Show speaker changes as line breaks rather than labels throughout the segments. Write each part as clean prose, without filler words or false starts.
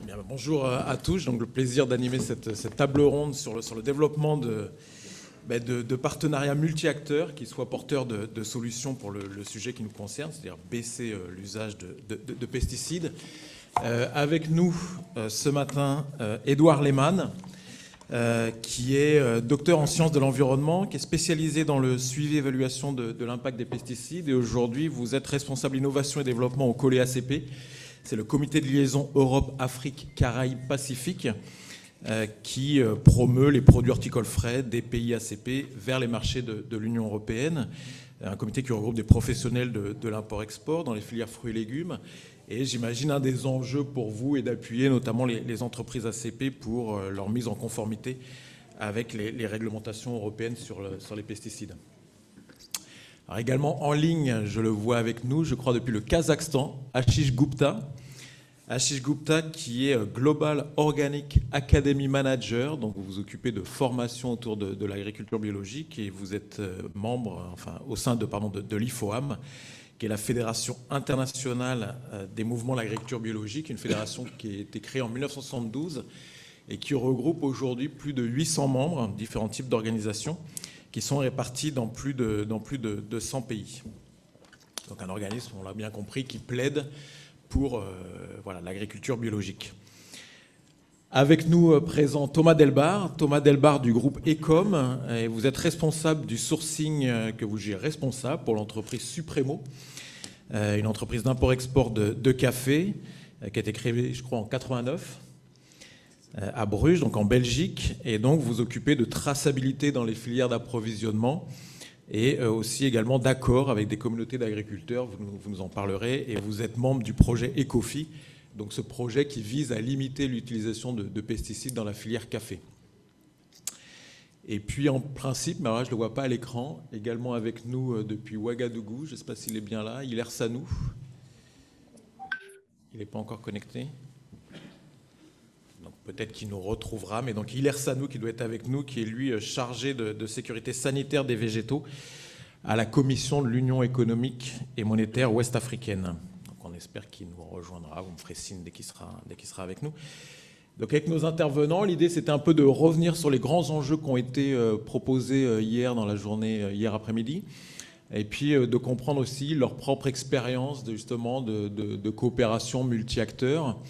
Bien, bonjour à tous. Donc, le plaisir d'animer cette table ronde sur le développement de partenariats multi-acteurs qui soient porteurs de solutions pour le sujet qui nous concerne, c'est-à-dire baisser l'usage de pesticides. Avec nous ce matin, Édouard Lehmann, qui est docteur en sciences de l'environnement, qui est spécialisé dans le suivi et évaluation de l'impact des pesticides. Et aujourd'hui, vous êtes responsable innovation et développement au COLE ACP. C'est le comité de liaison Europe, Afrique, Caraïbes, Pacifique qui promeut les produits horticoles frais des pays ACP vers les marchés de l'Union européenne. Un comité qui regroupe des professionnels de l'import-export dans les filières fruits et légumes. Et j'imagine un des enjeux pour vous est d'appuyer notamment les entreprises ACP pour leur mise en conformité avec les réglementations européennes sur les pesticides. Alors également en ligne, je le vois avec nous, je crois depuis le Kazakhstan, Ashish Gupta. Ashish Gupta qui est Global Organic Academy Manager, donc vous vous occupez de formation autour de l'agriculture biologique et vous êtes membre, au sein de l'IFOAM, qui est la Fédération internationale des mouvements de l'agriculture biologique, une fédération qui a été créée en 1972 et qui regroupe aujourd'hui plus de 800 membres, différents types d'organisations, qui sont répartis dans plus de 100 pays. Donc un organisme, on l'a bien compris, qui plaide pour l'agriculture biologique. Avec nous présent Thomas Delbar du groupe Ecom, et vous êtes responsable du sourcing que vous gérez responsable pour l'entreprise Supremo, une entreprise d'import-export de café qui a été créée, je crois, en 89. À Bruges, donc en Belgique, et donc vous vous occupez de traçabilité dans les filières d'approvisionnement et aussi également d'accords avec des communautés d'agriculteurs, vous nous en parlerez, et vous êtes membre du projet Ecofi, donc ce projet qui vise à limiter l'utilisation de pesticides dans la filière café. Et puis en principe, mais alors là, je ne le vois pas à l'écran, également avec nous depuis Ouagadougou, je ne sais pas s'il est bien là, Hilaire Sanou. Il n'est pas encore connecté. Peut-être qu'il nous retrouvera, mais donc Hilaire Sanou qui doit être avec nous, qui est lui chargé de sécurité sanitaire des végétaux à la Commission de l'Union économique et monétaire ouest-africaine. Donc on espère qu'il nous rejoindra, vous me ferez signe dès qu'il sera avec nous. Donc avec nos intervenants, l'idée c'était un peu de revenir sur les grands enjeux qui ont été proposés hier dans la journée, hier après-midi, et puis de comprendre aussi leur propre expérience justement de coopération multi-acteurs,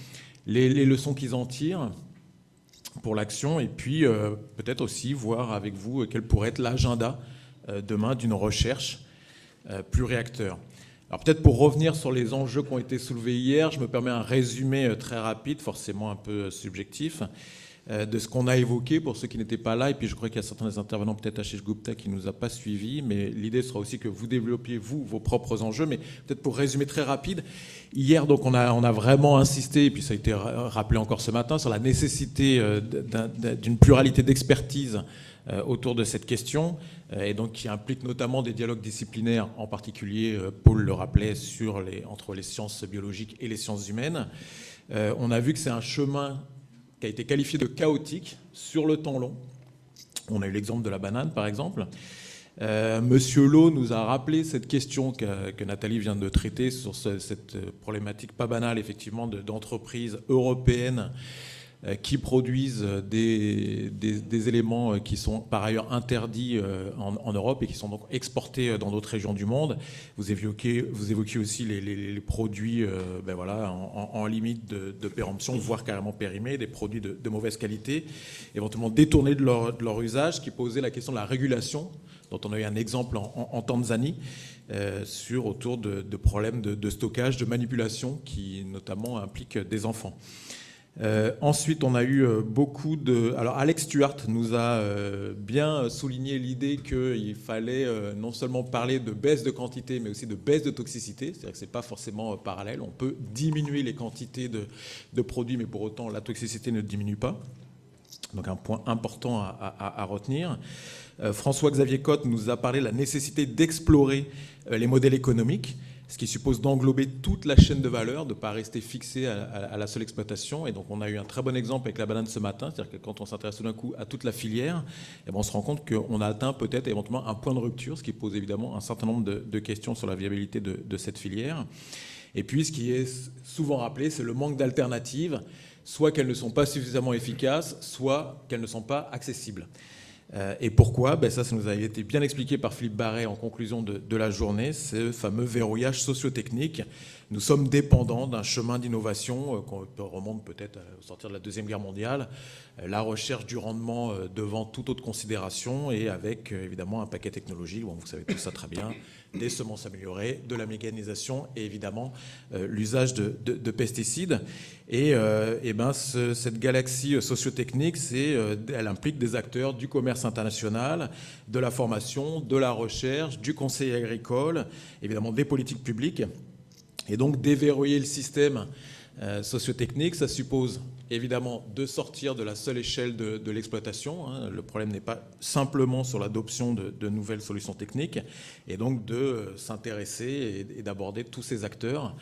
les leçons qu'ils en tirent pour l'action, et puis peut-être aussi voir avec vous quel pourrait être l'agenda demain d'une recherche pluriacteur. Alors peut-être pour revenir sur les enjeux qui ont été soulevés hier, je me permets un résumé très rapide, forcément un peu subjectif, de ce qu'on a évoqué pour ceux qui n'étaient pas là, et puis je crois qu'il y a certains des intervenants, peut-être Ashish Gupta qui ne nous a pas suivis, mais l'idée sera aussi que vous développiez vos propres enjeux, mais peut-être pour résumer très rapide, hier donc on a vraiment insisté, et puis ça a été rappelé encore ce matin, sur la nécessité d'une pluralité d'expertise autour de cette question, et donc qui implique notamment des dialogues disciplinaires, en particulier, Paul le rappelait, entre les sciences biologiques et les sciences humaines. On a vu que c'est un chemin qui a été qualifié de chaotique sur le temps long. On a eu l'exemple de la banane, par exemple. Monsieur Lowe nous a rappelé cette question que Nathalie vient de traiter sur cette problématique pas banale, effectivement, d'entreprises européennes qui produisent des éléments qui sont par ailleurs interdits en Europe et qui sont donc exportés dans d'autres régions du monde. Vous évoquiez aussi les produits en limite de péremption, voire carrément périmés, des produits de mauvaise qualité, éventuellement détournés de leur usage, qui posait la question de la régulation, dont on a eu un exemple en Tanzanie, autour de problèmes de stockage, de manipulation, qui notamment impliquent des enfants. Ensuite, on a eu beaucoup de... Alors, Alex Stewart nous a bien souligné l'idée qu'il fallait non seulement parler de baisse de quantité, mais aussi de baisse de toxicité. C'est-à-dire que ce n'est pas forcément parallèle. On peut diminuer les quantités de produits, mais pour autant, la toxicité ne diminue pas. Donc, un point important à retenir. François-Xavier Cotte nous a parlé de la nécessité d'explorer les modèles économiques, ce qui suppose d'englober toute la chaîne de valeur, de ne pas rester fixé à la seule exploitation. Et donc on a eu un très bon exemple avec la banane ce matin, c'est-à-dire que quand on s'intéresse tout d'un coup à toute la filière, on se rend compte qu'on a atteint peut-être éventuellement un point de rupture, ce qui pose évidemment un certain nombre de questions sur la viabilité de cette filière. Et puis ce qui est souvent rappelé, c'est le manque d'alternatives, soit qu'elles ne sont pas suffisamment efficaces, soit qu'elles ne sont pas accessibles. Et pourquoi? Ça nous a été bien expliqué par Philippe Barret en conclusion de la journée, ce fameux verrouillage socio-technique. Nous sommes dépendants d'un chemin d'innovation qu'on remonte peut-être au sortir de la Deuxième Guerre mondiale, la recherche du rendement devant toute autre considération et avec évidemment un paquet technologique, bon, vous savez tout ça très bien, des semences améliorées, de la mécanisation et évidemment l'usage de pesticides. Et cette galaxie socio-technique, elle implique des acteurs du commerce international, de la formation, de la recherche, du conseil agricole, évidemment des politiques publiques. Et donc déverrouiller le système socio-technique, ça suppose évidemment de sortir de la seule échelle de l'exploitation. Le problème n'est pas simplement sur l'adoption de nouvelles solutions techniques, et donc de s'intéresser et d'aborder tous ces acteurs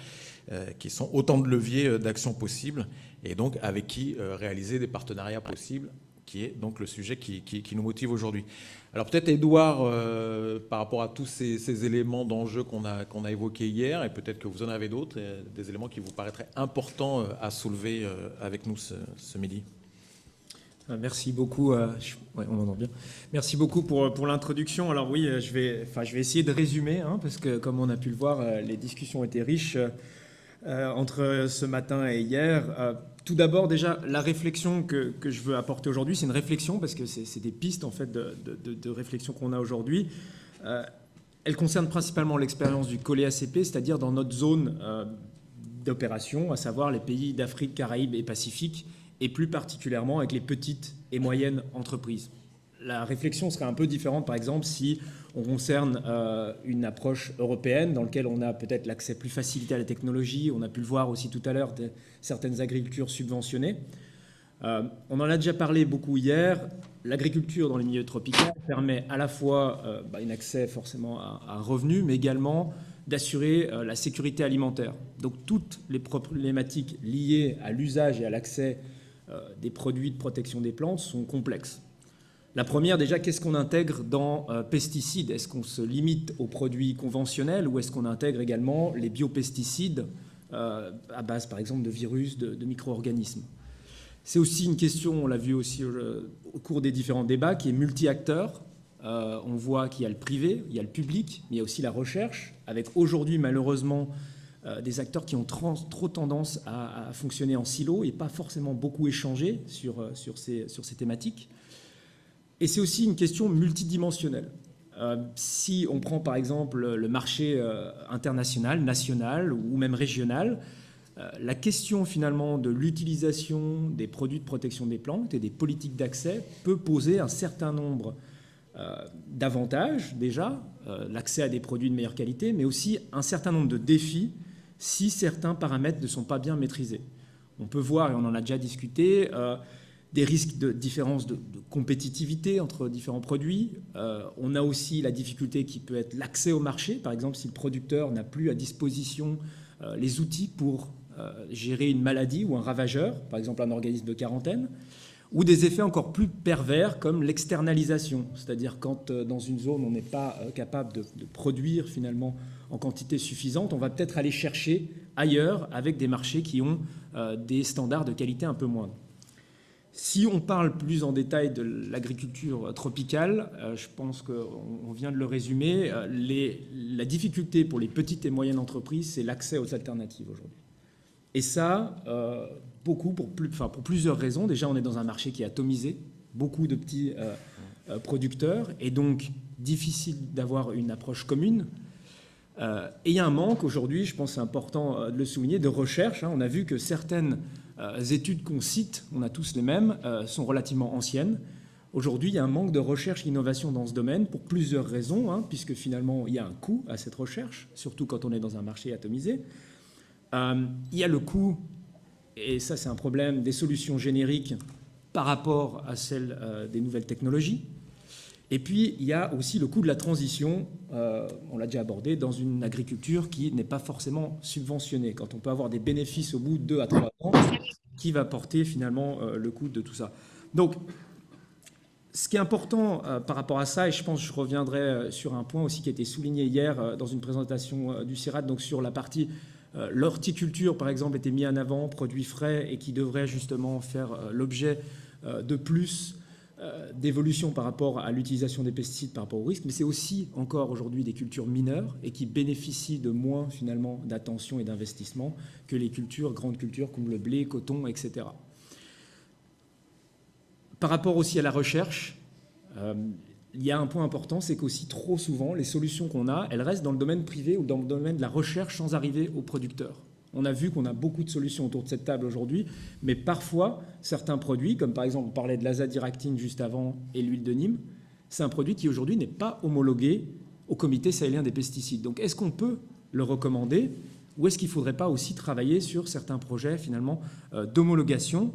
qui sont autant de leviers d'action possibles, et donc avec qui réaliser des partenariats possibles, qui est donc le sujet qui nous motive aujourd'hui. Alors peut-être Édouard, par rapport à tous ces éléments d'enjeu qu'on a évoqués hier, et peut-être que vous en avez d'autres, des éléments qui vous paraîtraient importants à soulever avec nous ce midi.
Merci beaucoup. Ouais, on m'entend bien. Merci beaucoup pour l'introduction. Alors oui, je vais essayer de résumer, parce que comme on a pu le voir, les discussions ont été riches entre ce matin et hier. Tout d'abord, déjà, la réflexion que je veux apporter aujourd'hui, c'est une réflexion, parce que c'est des pistes en fait, de réflexion qu'on a aujourd'hui. Elle concerne principalement l'expérience du COLE-ACP, c'est-à-dire dans notre zone d'opération, à savoir les pays d'Afrique, Caraïbes et Pacifique, et plus particulièrement avec les petites et moyennes entreprises. La réflexion serait un peu différente, par exemple, si on concerne une approche européenne dans laquelle on a peut-être l'accès plus facilité à la technologie. On a pu le voir aussi tout à l'heure, certaines agricultures subventionnées. On en a déjà parlé beaucoup hier. L'agriculture dans les milieux tropicaux permet à la fois un accès forcément à un revenu, mais également d'assurer la sécurité alimentaire. Donc toutes les problématiques liées à l'usage et à l'accès des produits de protection des plantes sont complexes. La première, déjà, qu'est-ce qu'on intègre dans pesticides? Est-ce qu'on se limite aux produits conventionnels ou est-ce qu'on intègre également les biopesticides à base, par exemple, de virus, de micro-organismes? C'est aussi une question, on l'a vu aussi au cours des différents débats, qui est multi-acteurs. On voit qu'il y a le privé, il y a le public, mais il y a aussi la recherche, avec aujourd'hui, malheureusement, des acteurs qui ont trop tendance à fonctionner en silo et pas forcément beaucoup échanger sur ces thématiques. Et c'est aussi une question multidimensionnelle. Si on prend par exemple le marché international, national ou même régional, la question finalement de l'utilisation des produits de protection des plantes et des politiques d'accès peut poser un certain nombre d'avantages déjà, l'accès à des produits de meilleure qualité, mais aussi un certain nombre de défis si certains paramètres ne sont pas bien maîtrisés. On peut voir, et on en a déjà discuté, des risques de différence de compétitivité entre différents produits. On a aussi la difficulté qui peut être l'accès au marché. Par exemple, si le producteur n'a plus à disposition les outils pour gérer une maladie ou un ravageur, par exemple un organisme de quarantaine, ou des effets encore plus pervers comme l'externalisation, c'est-à-dire quand dans une zone on n'est pas capable de produire finalement en quantité suffisante, on va peut-être aller chercher ailleurs avec des marchés qui ont des standards de qualité un peu moindres. Si on parle plus en détail de l'agriculture tropicale, je pense qu'on vient de le résumer, la difficulté pour les petites et moyennes entreprises, c'est l'accès aux alternatives aujourd'hui. Et ça, pour plusieurs raisons. Déjà, on est dans un marché qui est atomisé, beaucoup de petits producteurs, et donc difficile d'avoir une approche commune. Et il y a un manque aujourd'hui, je pense que c'est important de le souligner, de recherche. On a vu que certaines études qu'on cite, on a tous les mêmes, sont relativement anciennes. Aujourd'hui, il y a un manque de recherche et d'innovation dans ce domaine pour plusieurs raisons, puisque finalement, il y a un coût à cette recherche, surtout quand on est dans un marché atomisé. Il y a le coût, et ça c'est un problème, des solutions génériques par rapport à celles des nouvelles technologies. Et puis, il y a aussi le coût de la transition, on l'a déjà abordé, dans une agriculture qui n'est pas forcément subventionnée. Quand on peut avoir des bénéfices au bout de 2 à 3 ans, qui va porter finalement le coût de tout ça. Donc, ce qui est important par rapport à ça, et je pense que je reviendrai sur un point aussi qui a été souligné hier dans une présentation du CIRAD, donc sur la partie L'horticulture, par exemple, était mis en avant, produits frais, et qui devrait justement faire l'objet de plus d'évolution par rapport à l'utilisation des pesticides, par rapport au risque, mais c'est aussi encore aujourd'hui des cultures mineures et qui bénéficient de moins finalement d'attention et d'investissement que les grandes cultures comme le blé, coton, etc. Par rapport aussi à la recherche, il y a un point important, c'est qu'aussi trop souvent, les solutions qu'on a, elles restent dans le domaine privé ou dans le domaine de la recherche sans arriver aux producteurs. On a vu qu'on a beaucoup de solutions autour de cette table aujourd'hui, mais parfois, certains produits, comme par exemple, on parlait de l'azadiractine juste avant et l'huile de Nîmes, c'est un produit qui aujourd'hui n'est pas homologué au comité sahélien des pesticides. Donc est-ce qu'on peut le recommander ou est-ce qu'il ne faudrait pas aussi travailler sur certains projets finalement d'homologation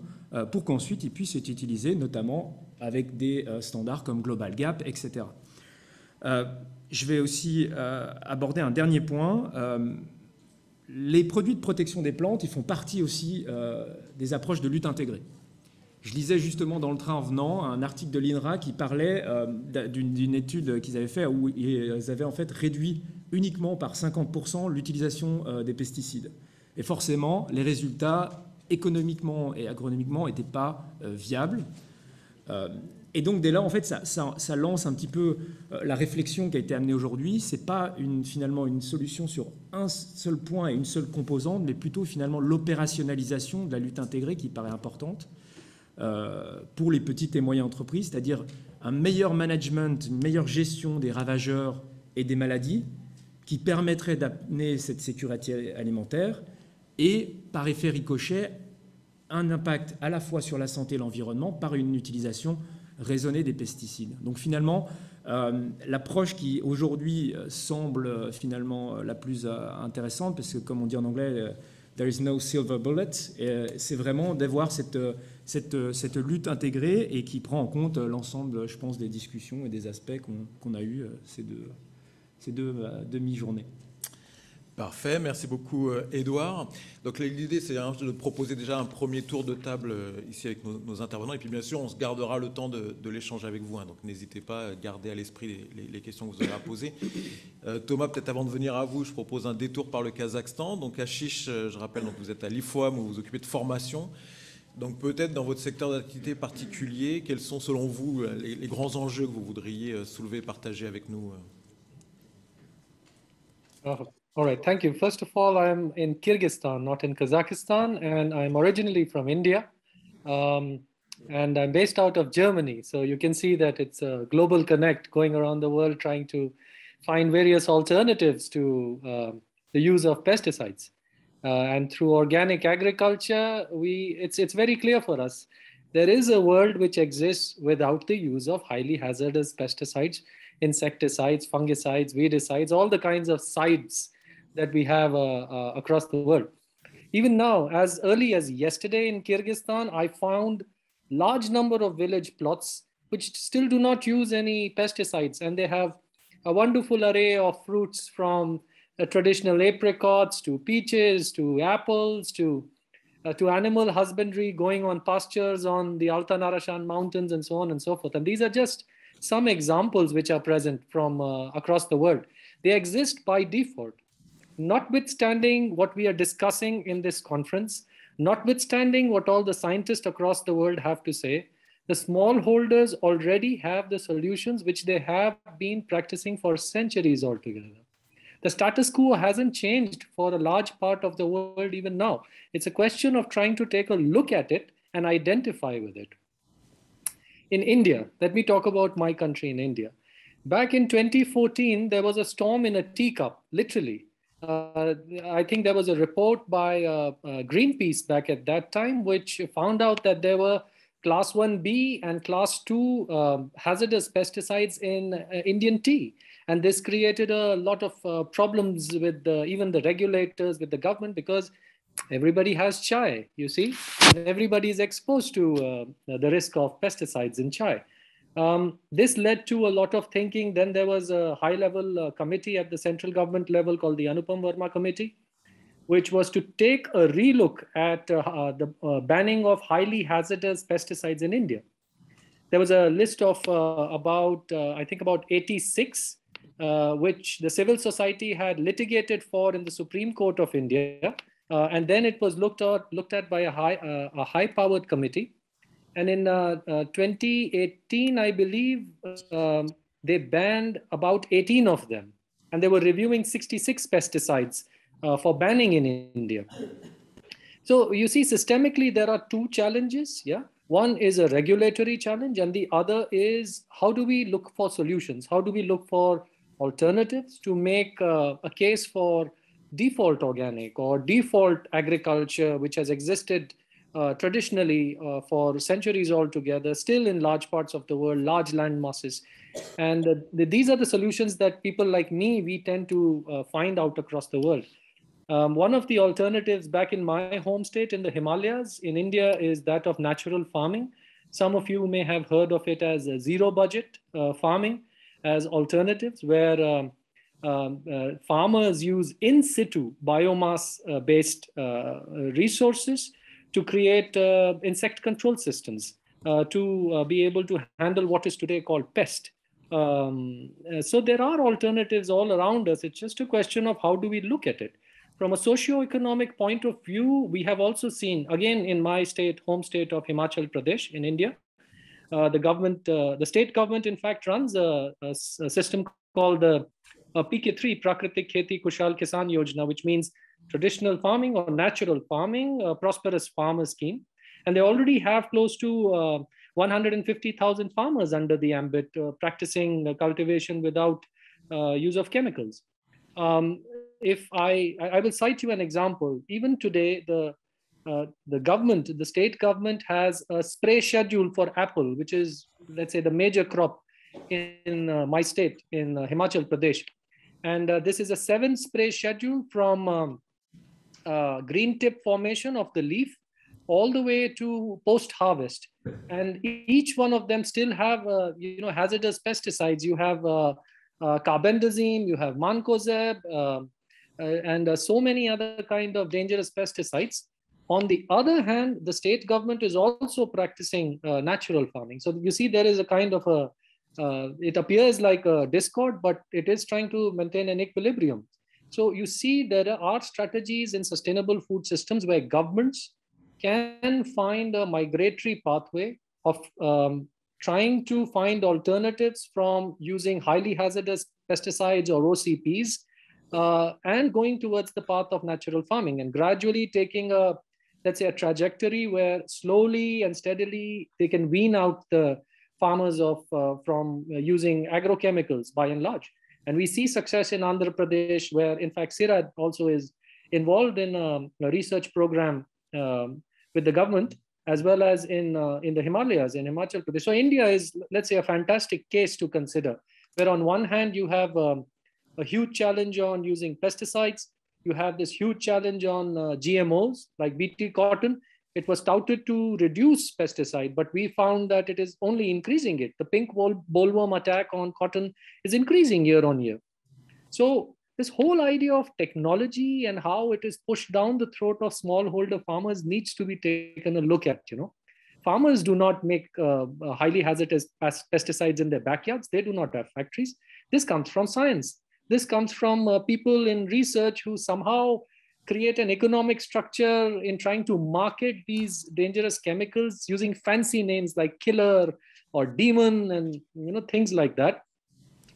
pour qu'ensuite ils puissent être utilisés, notamment avec des standards comme Global Gap, etc. Je vais aussi aborder un dernier point. Les produits de protection des plantes, ils font partie aussi des approches de lutte intégrée. Je lisais justement dans le train en venant un article de l'INRA qui parlait d'une étude qu'ils avaient faite où ils avaient en fait réduit uniquement par 50% l'utilisation des pesticides. Et forcément, les résultats économiquement et agronomiquement n'étaient pas viables. Et donc, dès là, en fait, ça lance un petit peu la réflexion qui a été amenée aujourd'hui. Ce n'est pas finalement une solution sur un seul point et une seule composante, mais plutôt finalement l'opérationnalisation de la lutte intégrée qui paraît importante pour les petites et moyennes entreprises, c'est-à-dire un meilleur management, une meilleure gestion des ravageurs et des maladies qui permettrait d'amener cette sécurité alimentaire et, par effet ricochet, un impact à la fois sur la santé et l'environnement par une utilisation raisonnée des pesticides. Donc finalement, l'approche qui aujourd'hui semble finalement la plus intéressante, parce que comme on dit en anglais, there is no silver bullet, c'est vraiment d'avoir cette lutte intégrée et qui prend en compte l'ensemble, je pense, des discussions et des aspects qu'on a eus ces deux demi-journées.
Parfait, merci beaucoup Édouard. Donc l'idée c'est de proposer déjà un premier tour de table ici avec nos intervenants et puis bien sûr on se gardera le temps de l'échange avec vous, hein. Donc n'hésitez pas à garder à l'esprit les questions que vous aurez à poser. Thomas, peut-être avant de venir à vous, je propose un détour par le Kazakhstan. Donc à Chiche, je rappelle, donc vous êtes à l'IFOAM où vous vous occupez de formation. Donc peut-être dans votre secteur d'activité particulier, quels sont selon vous les grands enjeux que vous voudriez soulever et partager avec nous?
All right, thank you. First of all, I'm in Kyrgyzstan, not in Kazakhstan, and I'm originally from India, and I'm based out of Germany. So you can see that it's a global connect going around the world trying to find various alternatives to the use of pesticides. And through organic agriculture, it's very clear for us. There is a world which exists without the use of highly hazardous pesticides, insecticides, fungicides, weedicides, all the kinds of sides that we have across the world. Even now, as early as yesterday in Kyrgyzstan, I found large number of village plots which still do not use any pesticides, and they have a wonderful array of fruits from traditional apricots to peaches to apples to animal husbandry going on pastures on the Altan Arashan mountains and so on and so forth. And these are just some examples which are present from across the world. They exist by default. Notwithstanding what we are discussing in this conference, notwithstanding what all the scientists across the world have to say, the smallholders already have the solutions which they have been practicing for centuries altogether. The status quo hasn't changed for a large part of the world even now. It's a question of trying to take a look at it and identify with it. In India, let me talk about my country in India. Back in 2014, there was a storm in a teacup, literally. I think there was a report by Greenpeace back at that time, which found out that there were class 1B and class 2 hazardous pesticides in Indian tea. And this created a lot of problems with even the regulators, with the government, because everybody has chai, you see, and everybody is exposed to the risk of pesticides in chai. This led to a lot of thinking. Then there was a high-level committee at the central government level called the Anupam Verma Committee, which was to take a relook at the banning of highly hazardous pesticides in India. There was a list of I think about 86 which the civil society had litigated for in the Supreme Court of India. And then it was looked at by a high-powered committee. And in 2018, I believe, they banned about 18 of them. And they were reviewing 66 pesticides for banning in India. So you see, systemically, there are two challenges. Yeah, one is a regulatory challenge, and the other is how do we look for solutions? How do we look for alternatives to make a case for default organic or default agriculture, which has existed traditionally for centuries altogether, still in large parts of the world, large land masses. And these are the solutions that people like me, we tend to find out across the world. One of the alternatives back in my home state in the Himalayas in India is that of natural farming. Some of you may have heard of it as zero budget farming as alternatives, where farmers use in situ biomass based resources to create insect control systems to be able to handle what is today called pest. So there are alternatives all around us. It's just a question of how do we look at it. From a socio-economic point of view, we have also seen, again, in my state, home state of Himachal Pradesh in India, the state government, in fact, runs a system called the PK3, Prakritik Kheti Kushal Kisan Yojana, which means traditional farming or natural farming, prosperous farmer scheme. And they already have close to 150,000 farmers under the ambit practicing cultivation without use of chemicals. If I will cite you an example. Even today, the government, the state government has a spray schedule for apple, which is, let's say, the major crop in my state, in Himachal Pradesh. And this is a 7 spray schedule from green tip formation of the leaf all the way to post-harvest. And each one of them still have, hazardous pesticides. You have carbendazim, you have mancozeb, and so many other kind of dangerous pesticides. On the other hand, the state government is also practicing natural farming. So you see, there is a kind of it appears like a discord, but it is trying to maintain an equilibrium. So you see, there are strategies in sustainable food systems where governments can find a migratory pathway of trying to find alternatives from using highly hazardous pesticides or OCPs and going towards the path of natural farming and gradually taking let's say, a trajectory where slowly and steadily they can wean out the farmers from using agrochemicals by and large. And we see success in Andhra Pradesh, where in fact CIRAD also is involved in a research program with the government, as well as in the Himalayas, in Himachal Pradesh. So India is, let's say, a fantastic case to consider, where on one hand you have a huge challenge on using pesticides. You have this huge challenge on GMOs like BT cotton. It was touted to reduce pesticide, but we found that it is only increasing it. The pink bollworm attack on cotton is increasing year on year. So this whole idea of technology and how it is pushed down the throat of smallholder farmers needs to be taken a look at. Farmers do not make highly hazardous pesticides in their backyards. They do not have factories. This comes from science. This comes from people in research who somehow create an economic structure in trying to market these dangerous chemicals using fancy names like killer or demon and things like that.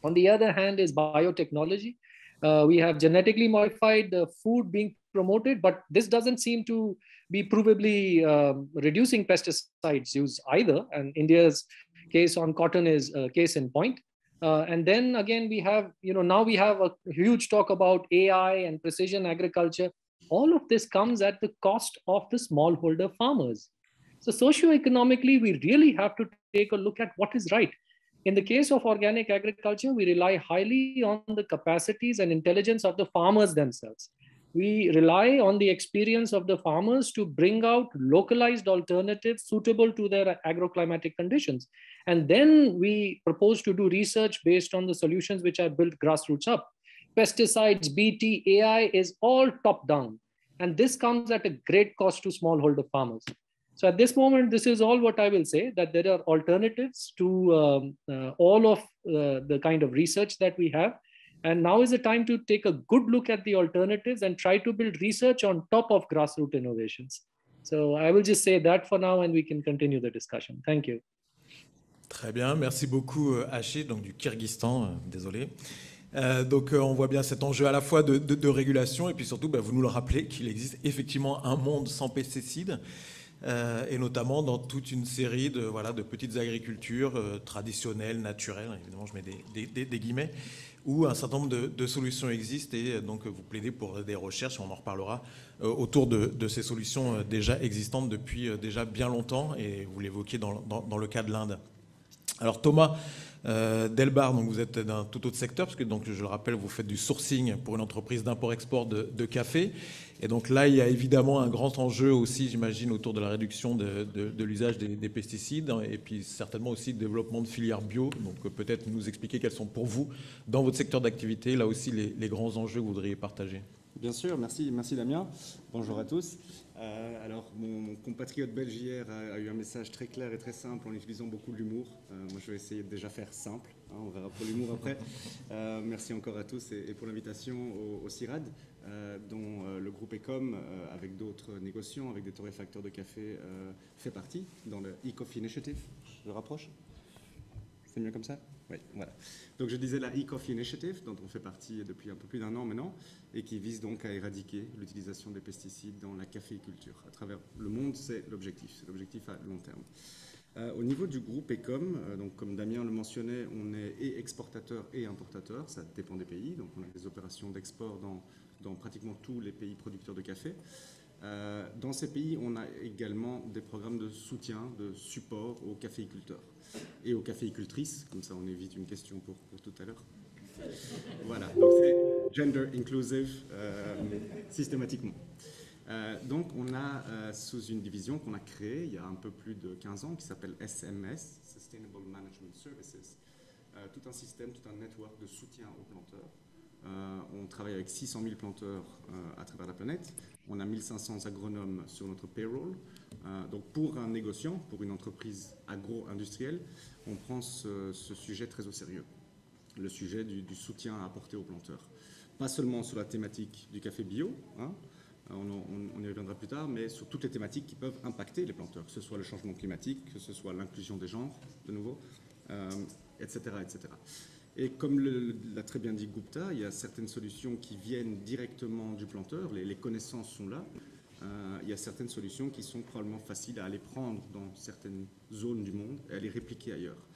On the other hand is biotechnology. We have genetically modified food being promoted, but this doesn't seem to be provably reducing pesticides use either. And India's case on cotton is a case in point. And then again, we have, now we have a huge talk about AI and precision agriculture. All of this comes at the cost of the smallholder farmers. So socioeconomically, we really have to take a look at what is right. In the case of organic agriculture, we rely highly on the capacities and intelligence of the farmers themselves. We rely on the experience of the farmers to bring out localized alternatives suitable to their agroclimatic conditions. And then we propose to do research based on the solutions which are built grassroots up. Pesticides, BT, AI is all top down. And this comes at a great cost to smallholder farmers. So at this moment, this is all what I will say, that there are alternatives to all of the kind of research that we have. And now is the time to take a good look at the alternatives and try to build research on top of grassroots innovations. So I will just say that for now, and we can continue the discussion. Thank you.
Très bien, merci beaucoup Achid, donc du Kyrgyzstan, désolé. Donc on voit bien cet enjeu à la fois de régulation et puis surtout vous nous le rappelez qu'il existe effectivement un monde sans pesticides et notamment dans toute une série de petites agricultures traditionnelles, naturelles, évidemment je mets des guillemets, où un certain nombre de solutions existent et donc vous plaidez pour des recherches, on en reparlera, autour de ces solutions déjà existantes depuis déjà bien longtemps et vous l'évoquiez dans le cas de l'Inde. Alors Thomas Delbar, donc vous êtes d'un tout autre secteur, parce que donc, je le rappelle, vous faites du sourcing pour une entreprise d'import-export de café. Et donc là, il y a évidemment un grand enjeu aussi, j'imagine, autour de la réduction de l'usage des pesticides et puis certainement aussi le développement de filières bio. Donc peut-être nous expliquer quels sont pour vous, dans votre secteur d'activité, là aussi les grands enjeux que vous voudriez partager.
Bien sûr, merci Damien. Bonjour à tous. Alors, mon compatriote belge hier a eu un message très clair et très simple en utilisant beaucoup de l'humour. Moi, je vais essayer de déjà faire simple. Hein, on verra pour l'humour après. Merci encore à tous et pour l'invitation au CIRAD, dont le groupe Ecom, avec d'autres négociants, avec des torréfacteurs de café, fait partie dans le e-Coffee Initiative. Je le rapproche ? C'est mieux comme ça ? Oui, voilà. Donc je disais la e-Coffee Initiative, dont on fait partie depuis un peu plus d'1 an maintenant, et qui vise donc à éradiquer l'utilisation des pesticides dans la caféiculture. À travers le monde, c'est l'objectif à long terme. Au niveau du groupe Ecom, donc comme Damien le mentionnait, on est et exportateur et importateur, ça dépend des pays, donc on a des opérations d'export dans pratiquement tous les pays producteurs de café. Dans ces pays, on a également des programmes de soutien, de support aux caféiculteurs et aux caféicultrices, comme ça on évite une question pour tout à l'heure. Voilà, donc c'est gender inclusive systématiquement. Donc on a sous une division qu'on a créée il y a un peu plus de 15 ans qui s'appelle SMS, Sustainable Management Services, tout un système, tout un network de soutien aux planteurs. On travaille avec 600 000 planteurs à travers la planète. On a 1500 agronomes sur notre payroll. Donc pour un négociant, pour une entreprise agro-industrielle, on prend ce sujet très au sérieux. Le sujet du soutien à apporter aux planteurs. Pas seulement sur la thématique du café bio, hein, on y reviendra plus tard, mais sur toutes les thématiques qui peuvent impacter les planteurs, que ce soit le changement climatique, que ce soit l'inclusion des genres, de nouveau, etc., etc. Et comme l'a très bien dit Gupta, il y a certaines solutions qui viennent directement du planteur, les connaissances sont là. Il y a certaines solutions qui sont probablement faciles à aller prendre dans certaines zones du monde et à les répliquer ailleurs.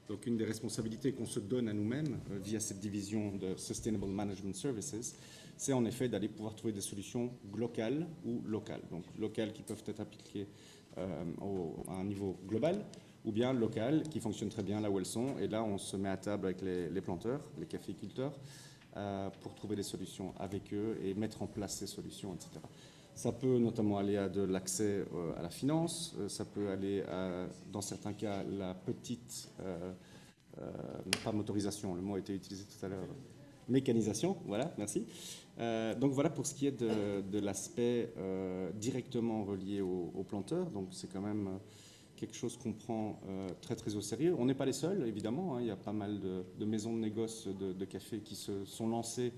Donc une des responsabilités qu'on se donne à nous-mêmes via cette division de Sustainable Management Services, c'est en effet d'aller pouvoir trouver des solutions locales ou locales. Donc locales qui peuvent être appliquées à un niveau global, ou bien locales qui fonctionnent très bien là où elles sont. Et là, on se met à table avec les planteurs, les caféiculteurs, pour trouver des solutions avec eux et mettre en place ces solutions, etc. Ça peut notamment aller à de l'accès à la finance, ça peut aller à, dans certains cas, la petite, pas motorisation, le mot a été utilisé tout à l'heure, mécanisation, voilà, merci. Donc voilà pour ce qui est de l'aspect directement relié aux planteurs, donc c'est quand même quelque chose qu'on prend très très au sérieux. On n'est pas les seuls, évidemment, hein, il y a pas mal de maisons de négoce de café qui se sont lancées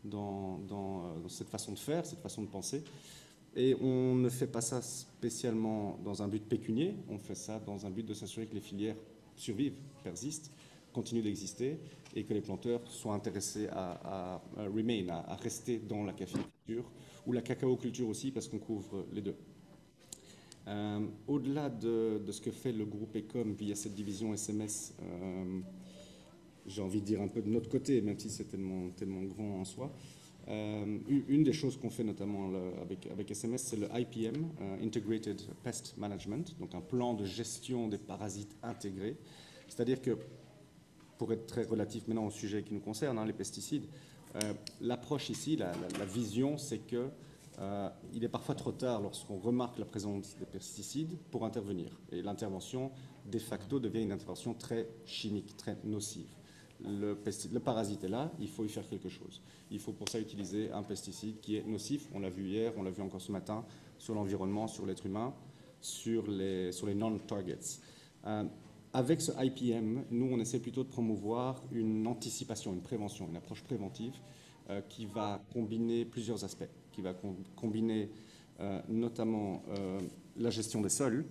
dans cette façon de faire, cette façon de penser. Et on ne fait pas ça spécialement dans un but pécunier, on fait ça dans un but de s'assurer que les filières survivent, persistent, continuent d'exister et que les planteurs soient intéressés à rester dans la caféiculture ou la cacaoculture aussi parce qu'on couvre les deux. Au-delà de ce que fait le groupe Ecom via cette division SMS, j'ai envie de dire un peu de notre côté, même si c'est tellement grand en soi. Une des choses qu'on fait notamment avec SMS, c'est le IPM, Integrated Pest Management, donc un plan de gestion des parasites intégrés. C'est-à-dire que, pour être très relatif maintenant au sujet qui nous concerne, hein, les pesticides, l'approche ici, la vision, c'est que il est parfois trop tard lorsqu'on remarque la présence des pesticides pour intervenir. Et l'intervention, de facto, devient une intervention très chimique, très nocive. Le parasite est là, il faut y faire quelque chose. Il faut pour ça utiliser un pesticide qui est nocif, on l'a vu hier, on l'a vu encore ce matin, sur l'environnement, sur l'être humain, sur les non-targets. avec ce IPM, nous, on essaie plutôt de promouvoir une anticipation, une prévention, une approche préventive qui va combiner plusieurs aspects, qui va combiner notamment la gestion des sols,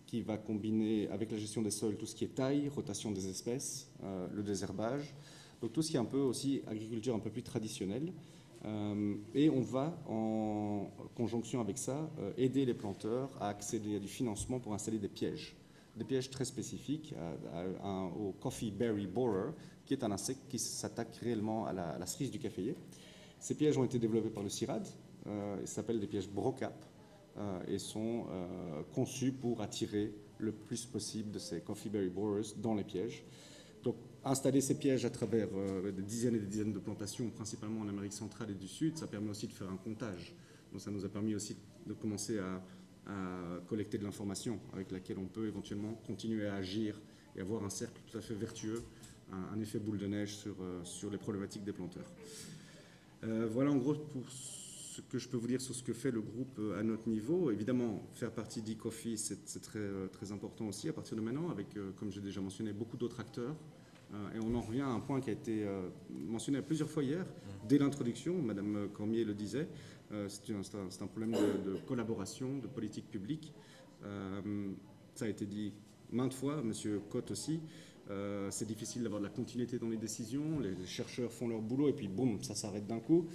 qui va combiner avec la gestion des sols tout ce qui est taille, rotation des espèces, le désherbage, donc tout ce qui est un peu aussi agriculture un peu plus traditionnelle. Et on va, en conjonction avec ça, aider les planteurs à accéder à du financement pour installer des pièges très spécifiques au coffee berry borer, qui est un insecte qui s'attaque réellement à la cerise du caféier. Ces pièges ont été développés par le CIRAD, ils s'appellent des pièges BROCAP, et sont conçus pour attirer le plus possible de ces coffee berry borers dans les pièges. Donc, installer ces pièges à travers des dizaines et des dizaines de plantations, principalement en Amérique centrale et du Sud, ça permet aussi de faire un comptage. Donc, ça nous a permis aussi de commencer à collecter de l'information avec laquelle on peut éventuellement continuer à agir et avoir un cercle tout à fait vertueux, un effet boule de neige sur les problématiques des planteurs. Voilà en gros pour ce que je peux vous dire sur ce que fait le groupe à notre niveau. Évidemment, faire partie d'e-Coffee, c'est très, très important aussi à partir de maintenant, avec, comme j'ai déjà mentionné, beaucoup d'autres acteurs. Et on en revient à un point qui a été mentionné plusieurs fois hier, dès l'introduction, Madame Cormier le disait, c'est un problème de collaboration, de politique publique. Ça a été dit maintes fois, Monsieur Cotte aussi. C'est difficile d'avoir de la continuité dans les décisions, les chercheurs font leur boulot et puis boum, ça s'arrête d'un coup.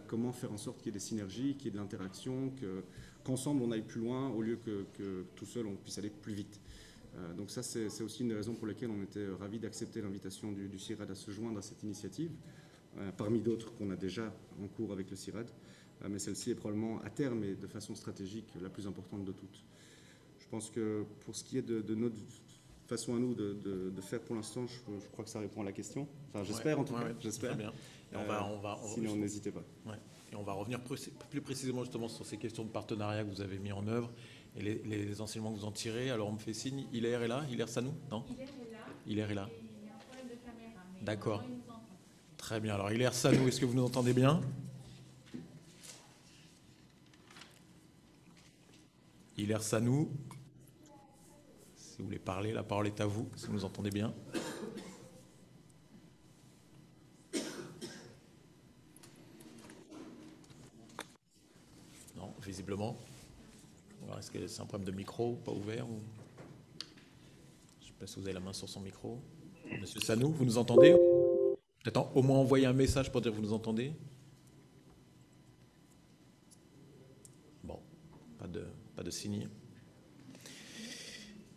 Comment faire en sorte qu'il y ait des synergies, qu'il y ait de l'interaction, qu'ensemble on aille plus loin au lieu que tout seul on puisse aller plus vite. Donc ça c'est aussi une des raisons pour lesquelles on était ravis d'accepter l'invitation du CIRAD à se joindre à cette initiative, parmi d'autres qu'on a déjà en cours avec le CIRAD, mais celle-ci est probablement à terme et de façon stratégique la plus importante de toutes. Je pense que pour ce qui est de notre façon à nous de faire pour l'instant, je crois que ça répond à la question. Enfin, j'espère en tout cas. J'espère.
Très bien. Et
sinon, n'hésitez pas.
Ouais. Et on va revenir plus précisément justement sur ces questions de partenariat que vous avez mis en œuvre et les enseignements que vous en tirez. Alors on me fait signe, Hilaire est là, Hilaire Sanou, non? Hilaire est là.
Et il y a un problème de caméra.
D'accord. Très bien. Alors Hilaire Sanou, est-ce que vous nous entendez bien? Hilaire Sanou, si vous voulez parler, la parole est à vous, si vous nous entendez bien. Non, visiblement. Alors, est-ce que c'est un problème de micro, pas ouvert ou... Je ne sais pas si vous avez la main sur son micro. Monsieur Sanou, vous nous entendez? Peut-être au moins envoyer un message pour dire que vous nous entendez. Bon, pas de signe.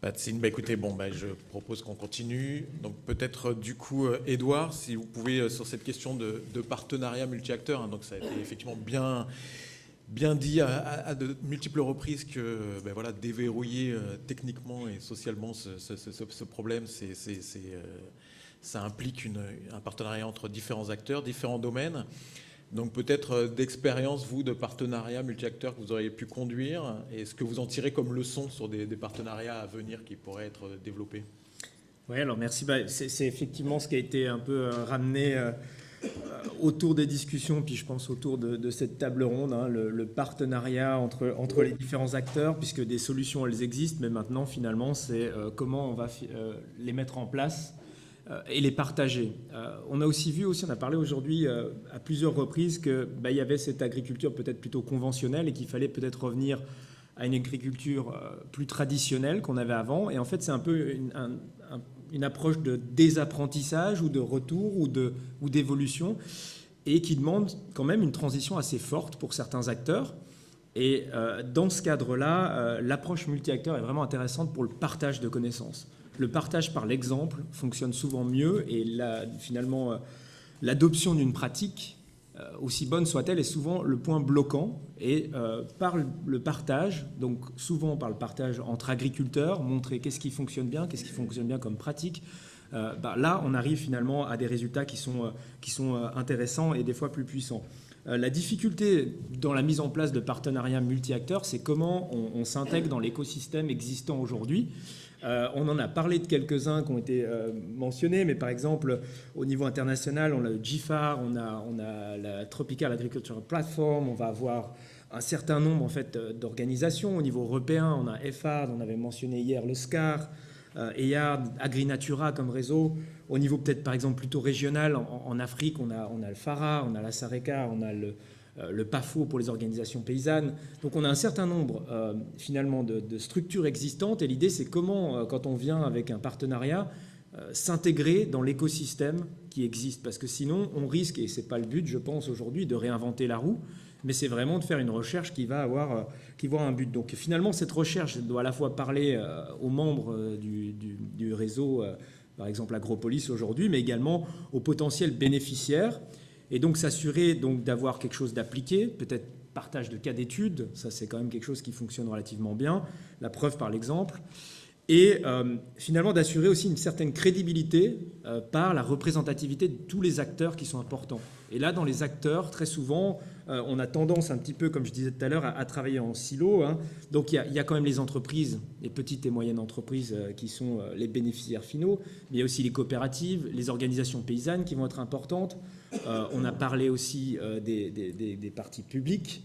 Pas de signe. Écoutez, je propose qu'on continue. Donc peut-être du coup, Édouard, si vous pouvez sur cette question de partenariat multi-acteurs. Donc ça a été effectivement bien dit à de multiples reprises que déverrouiller techniquement et socialement ce problème, ça implique un partenariat entre différents acteurs, différents domaines. Donc peut-être d'expérience, vous, de partenariats multi-acteurs que vous auriez pu conduire, et ce que vous en tirez comme leçon sur des partenariats à venir qui pourraient être développés.
Oui, alors merci. C'est effectivement ce qui a été un peu ramené autour des discussions, puis je pense autour de cette table ronde, le partenariat entre les différents acteurs, puisque des solutions, elles existent, mais maintenant, finalement, c'est comment on va les mettre en place et les partager. On a aussi vu, on a parlé aujourd'hui à plusieurs reprises qu'il y avait cette agriculture peut-être plutôt conventionnelle et qu'il fallait peut-être revenir à une agriculture plus traditionnelle qu'on avait avant. Et en fait, c'est un peu une approche de désapprentissage ou de retour ou d'évolution et qui demande quand même une transition assez forte pour certains acteurs. Et dans ce cadre-là, l'approche multi-acteur est vraiment intéressante pour le partage de connaissances. Le partage par l'exemple fonctionne souvent mieux et finalement, l'adoption d'une pratique, aussi bonne soit-elle, est souvent le point bloquant. Et par le partage, donc souvent par le partage entre agriculteurs, montrer qu'est-ce qui fonctionne bien comme pratique, là, on arrive finalement à des résultats qui sont intéressants et des fois plus puissants. La difficulté dans la mise en place de partenariats multi-acteurs, c'est comment on s'intègre dans l'écosystème existant aujourd'hui. On en a parlé de quelques-uns qui ont été mentionnés, mais par exemple, au niveau international, on a le GIFAR, on a la Tropical Agricultural Platform, on va avoir un certain nombre en fait, d'organisations. Au niveau européen, on a EFAD, on avait mentionné hier le SCAR, EYARD, AgriNatura comme réseau. Au niveau peut-être par exemple plutôt régional, en Afrique, on a le FARA, on a la SARECA, on a le PAFO pour les organisations paysannes. Donc on a un certain nombre finalement de structures existantes et l'idée c'est comment, quand on vient avec un partenariat, s'intégrer dans l'écosystème qui existe. Parce que sinon on risque, et ce n'est pas le but je pense aujourd'hui, de réinventer la roue, mais c'est vraiment de faire une recherche qui va avoir un but. Donc finalement cette recherche doit à la fois parler aux membres du réseau, par exemple Agropolis aujourd'hui, mais également aux potentiels bénéficiaires. Et donc s'assurer d'avoir quelque chose d'appliqué, peut-être partage de cas d'études, ça c'est quand même quelque chose qui fonctionne relativement bien, la preuve par l'exemple, et finalement d'assurer aussi une certaine crédibilité par la représentativité de tous les acteurs qui sont importants. Et là, dans les acteurs, très souvent, on a tendance un petit peu, comme je disais tout à l'heure, à travailler en silo. Hein. Donc il y a quand même les entreprises, les petites et moyennes entreprises qui sont les bénéficiaires finaux, mais il y a aussi les coopératives, les organisations paysannes qui vont être importantes. On a parlé aussi des parties publiques.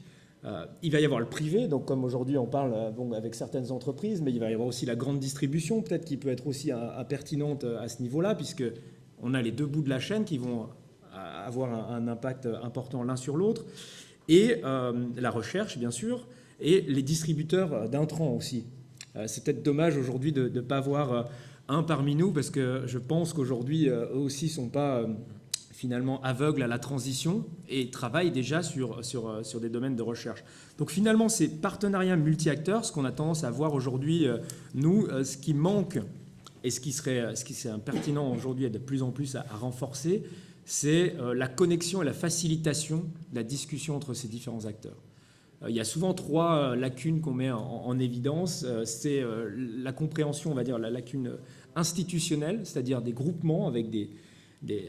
Il va y avoir le privé, donc comme aujourd'hui on parle avec certaines entreprises, mais il va y avoir aussi la grande distribution, peut-être qui peut être aussi pertinente à ce niveau-là, puisqu'on a les deux bouts de la chaîne qui vont avoir un impact important l'un sur l'autre, et la recherche bien sûr, et les distributeurs d'intrants aussi. C'est peut-être dommage aujourd'hui de ne pas avoir un parmi nous, parce que je pense qu'aujourd'hui eux aussi ne sont pas finalement aveugles à la transition et travaillent déjà sur des domaines de recherche. Donc finalement, ces partenariats multi-acteurs, ce qu'on a tendance à voir aujourd'hui, nous, ce qui manque et ce qui serait pertinent aujourd'hui et de plus en plus à renforcer, c'est la connexion et la facilitation de la discussion entre ces différents acteurs. Il y a souvent trois lacunes qu'on met en évidence. C'est la compréhension, on va dire, la lacune institutionnelle, c'est-à-dire des groupements avec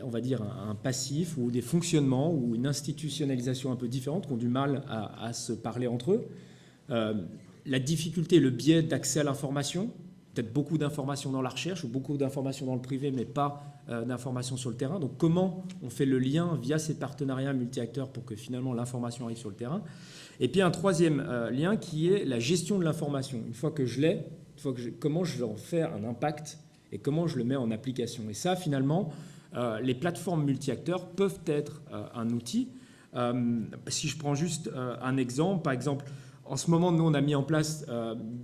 on va dire un passif ou des fonctionnements ou une institutionnalisation un peu différente qui ont du mal à se parler entre eux. La difficulté, le biais d'accès à l'information, peut-être beaucoup d'informations dans la recherche ou beaucoup d'informations dans le privé, mais pas d'informations sur le terrain. Donc comment on fait le lien via ces partenariats multi-acteurs pour que finalement l'information arrive sur le terrain. Et puis un troisième lien qui est la gestion de l'information. Une fois que je l'ai, comment je vais en faire un impact et comment je le mets en application. Et ça, finalement, les plateformes multi-acteurs peuvent être un outil. Si je prends juste un exemple, par exemple, en ce moment, nous, on a mis en place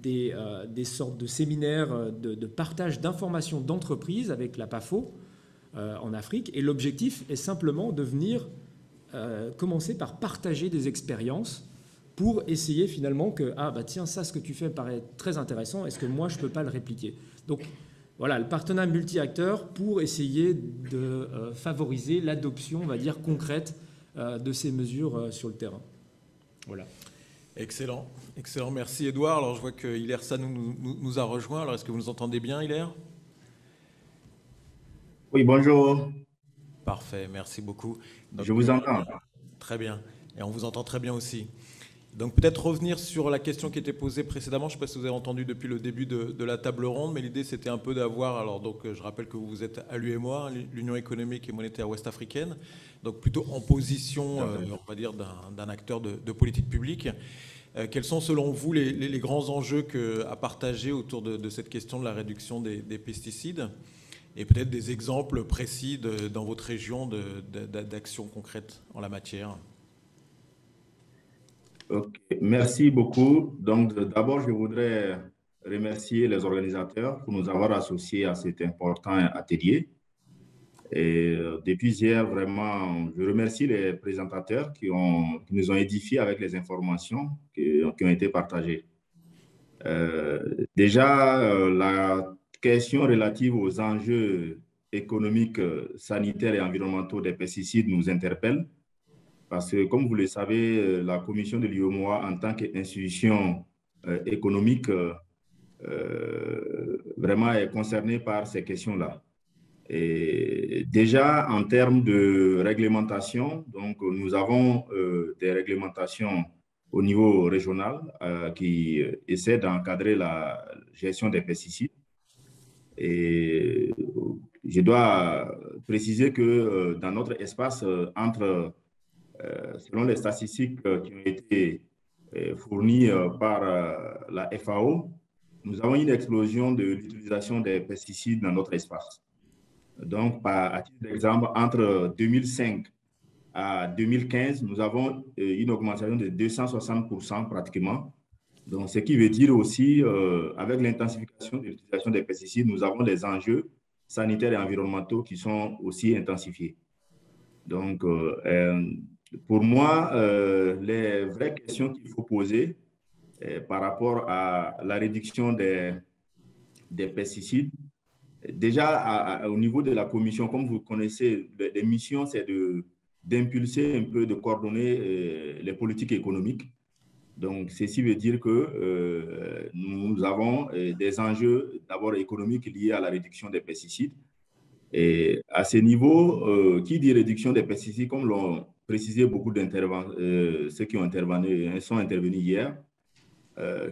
des sortes de séminaires de partage d'informations d'entreprises avec la PAFO en Afrique. Et l'objectif est simplement de venir commencer par partager des expériences pour essayer finalement que, tiens, ça, ce que tu fais paraît très intéressant, est-ce que moi, je ne peux pas le répliquer? Donc, voilà, le partenariat multi-acteurs pour essayer de favoriser l'adoption, on va dire, concrète de ces mesures sur le terrain. Voilà.
Excellent, excellent. Merci Edouard. Alors je vois que Hilaire Sanou nous a rejoint. Alors est-ce que vous nous entendez bien, Hilaire?
Oui, bonjour.
Parfait, merci beaucoup. Donc,
je vous entends.
Très bien. Et on vous entend très bien aussi. Donc peut-être revenir sur la question qui était posée précédemment. Je ne sais pas si vous avez entendu depuis le début de la table ronde, mais l'idée c'était un peu d'avoir, alors donc je rappelle que vous êtes à l'UEMOA, l'Union économique et monétaire ouest-africaine, donc plutôt en position, on va dire, d'un acteur de politique publique. Quels sont selon vous les grands enjeux à partager autour de cette question de la réduction des pesticides et peut-être des exemples précis dans votre région d'actions concrètes en la matière?
Okay. Merci beaucoup. Donc, d'abord, je voudrais remercier les organisateurs pour nous avoir associés à cet important atelier. Et depuis hier, vraiment, je remercie les présentateurs qui nous ont édifiés avec les informations qui ont été partagées. Déjà, la question relative aux enjeux économiques, sanitaires et environnementaux des pesticides nous interpelle. Parce que, comme vous le savez, la commission de l'UEMOA, en tant qu'institution économique, vraiment est concernée par ces questions-là. Et déjà, en termes de réglementation, donc, nous avons des réglementations au niveau régional qui essaient d'encadrer la gestion des pesticides. Et je dois préciser que dans notre espace, selon les statistiques qui ont été fournies par la FAO, nous avons une explosion de l'utilisation des pesticides dans notre espace. Donc, à titre d'exemple, entre 2005 à 2015, nous avons une augmentation de 260% pratiquement. Donc, ce qui veut dire aussi, avec l'intensification de l'utilisation des pesticides, nous avons les enjeux sanitaires et environnementaux qui sont aussi intensifiés. Donc, pour moi, les vraies questions qu'il faut poser par rapport à la réduction des pesticides, déjà au niveau de la commission, comme vous connaissez, les missions, c'est d'impulser un peu, de coordonner les politiques économiques. Donc, ceci veut dire que nous avons des enjeux d'abord économiques liés à la réduction des pesticides. Et à ce niveau, qui dit réduction des pesticides, comme l'ont précisé beaucoup d'intervenants, ceux qui ont intervenu, sont intervenus hier,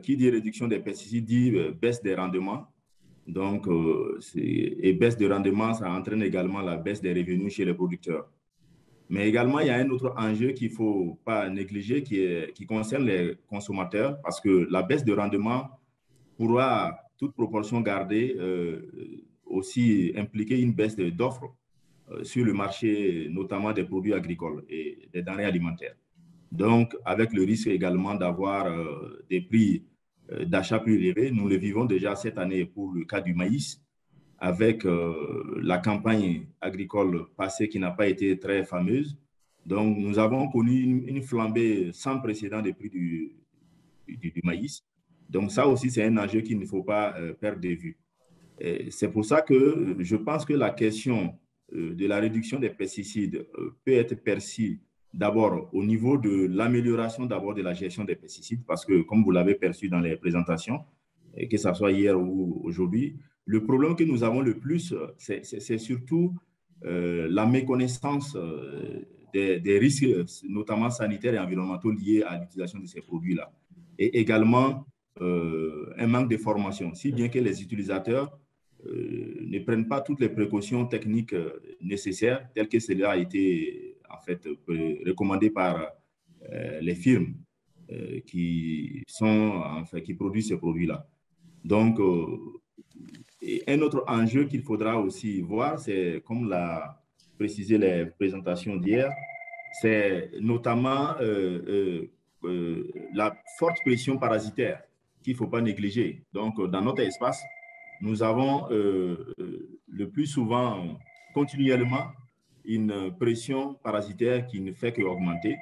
qui dit réduction des pesticides dit baisse des rendements. Donc, et baisse de rendement, ça entraîne également la baisse des revenus chez les producteurs. Mais également, il y a un autre enjeu qu'il ne faut pas négliger qui concerne les consommateurs, parce que la baisse de rendement pourra, toute proportion gardée, aussi impliquer une baisse d'offres sur le marché, notamment des produits agricoles et des denrées alimentaires. Donc, avec le risque également d'avoir des prix d'achat plus élevés. Nous le vivons déjà cette année pour le cas du maïs, avec la campagne agricole passée qui n'a pas été très fameuse. Donc, nous avons connu une flambée sans précédent des prix du maïs. Donc, ça aussi, c'est un enjeu qu'il ne faut pas perdre de vue. C'est pour ça que je pense que la question de la réduction des pesticides peut être perçue d'abord au niveau de l'amélioration d'abord de la gestion des pesticides, parce que comme vous l'avez perçu dans les présentations, que ce soit hier ou aujourd'hui, le problème que nous avons le plus, c'est surtout la méconnaissance des risques, notamment sanitaires et environnementaux liés à l'utilisation de ces produits-là. Et également, un manque de formation, si bien que les utilisateurs ne prennent pas toutes les précautions techniques nécessaires, telles que cela a été en fait recommandé par les firmes qui produisent ces produits-là. Donc, et un autre enjeu qu'il faudra aussi voir, c'est comme l'a précisé les présentations d'hier, c'est notamment la forte pression parasitaire qu'il ne faut pas négliger. Donc, dans notre espace, nous avons le plus souvent, continuellement, une pression parasitaire qui ne fait qu'augmenter.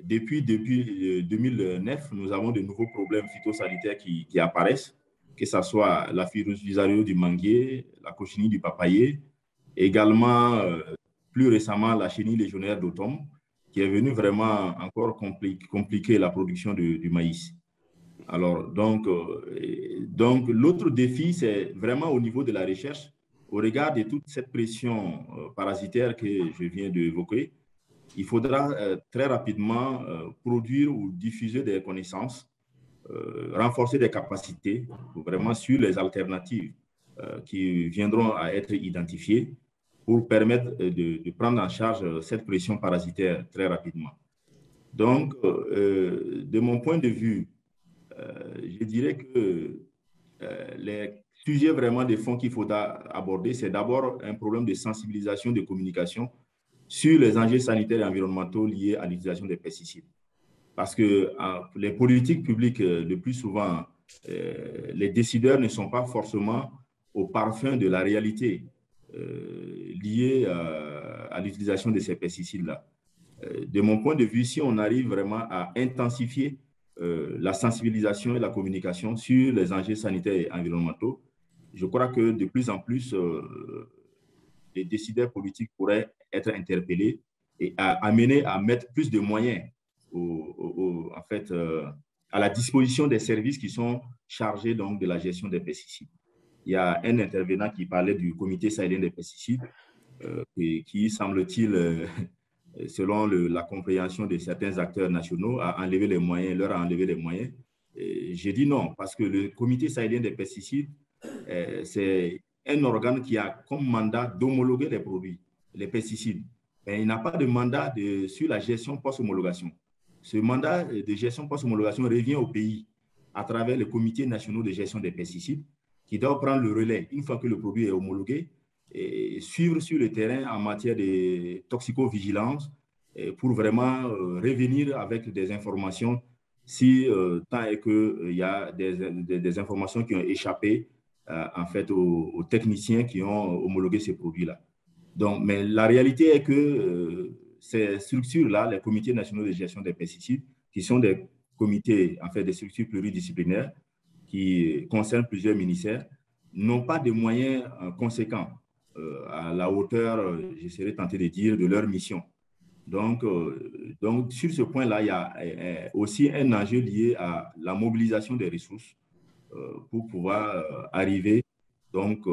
Depuis 2009, nous avons de nouveaux problèmes phytosanitaires qui apparaissent, que ce soit la Fusarium du manguier, la cochinille du papayer, également, plus récemment, la chenille légionnaire d'automne, qui est venue vraiment encore compliquer la production du maïs. Alors, donc l'autre défi, c'est vraiment au niveau de la recherche, au regard de toute cette pression parasitaire que je viens d'évoquer. Il faudra très rapidement produire ou diffuser des connaissances, renforcer des capacités vraiment sur les alternatives qui viendront à être identifiées pour permettre de prendre en charge cette pression parasitaire très rapidement. Donc, de mon point de vue, je dirais que les sujets vraiment de fond qu'il faudra aborder, c'est d'abord un problème de sensibilisation, de communication sur les enjeux sanitaires et environnementaux liés à l'utilisation des pesticides. Parce que les politiques publiques, le plus souvent, les décideurs ne sont pas forcément au parfum de la réalité liée à l'utilisation de ces pesticides-là. De mon point de vue, si on arrive vraiment à intensifier la sensibilisation et la communication sur les enjeux sanitaires et environnementaux, je crois que de plus en plus, les décideurs politiques pourraient être interpellés et amenés à mettre plus de moyens en fait, à la disposition des services qui sont chargés donc, de la gestion des pesticides. Il y a un intervenant qui parlait du comité sahélien des pesticides qui semble-t-il, selon la compréhension de certains acteurs nationaux, leur a enlevé les moyens. J'ai dit non, parce que le comité sahélien des pesticides, c'est un organe qui a comme mandat d'homologuer les produits, les pesticides. Mais il n'a pas de mandat sur la gestion post-homologation. Ce mandat de gestion post-homologation revient au pays. à travers les comités nationaux de gestion des pesticides qui doivent prendre le relais une fois que le produit est homologué et suivre sur le terrain en matière de toxicovigilance pour vraiment revenir avec des informations si tant est qu'il y a des informations qui ont échappé en fait aux techniciens qui ont homologué ces produits-là. Donc, mais la réalité est que ces structures-là, les comités nationaux de gestion des pesticides, qui sont des comités, en fait, des structures pluridisciplinaires qui concernent plusieurs ministères, n'ont pas de moyens conséquents à la hauteur, je serais tenté de dire, de leur mission. Donc sur ce point-là, il y a aussi un enjeu lié à la mobilisation des ressources pour pouvoir arriver donc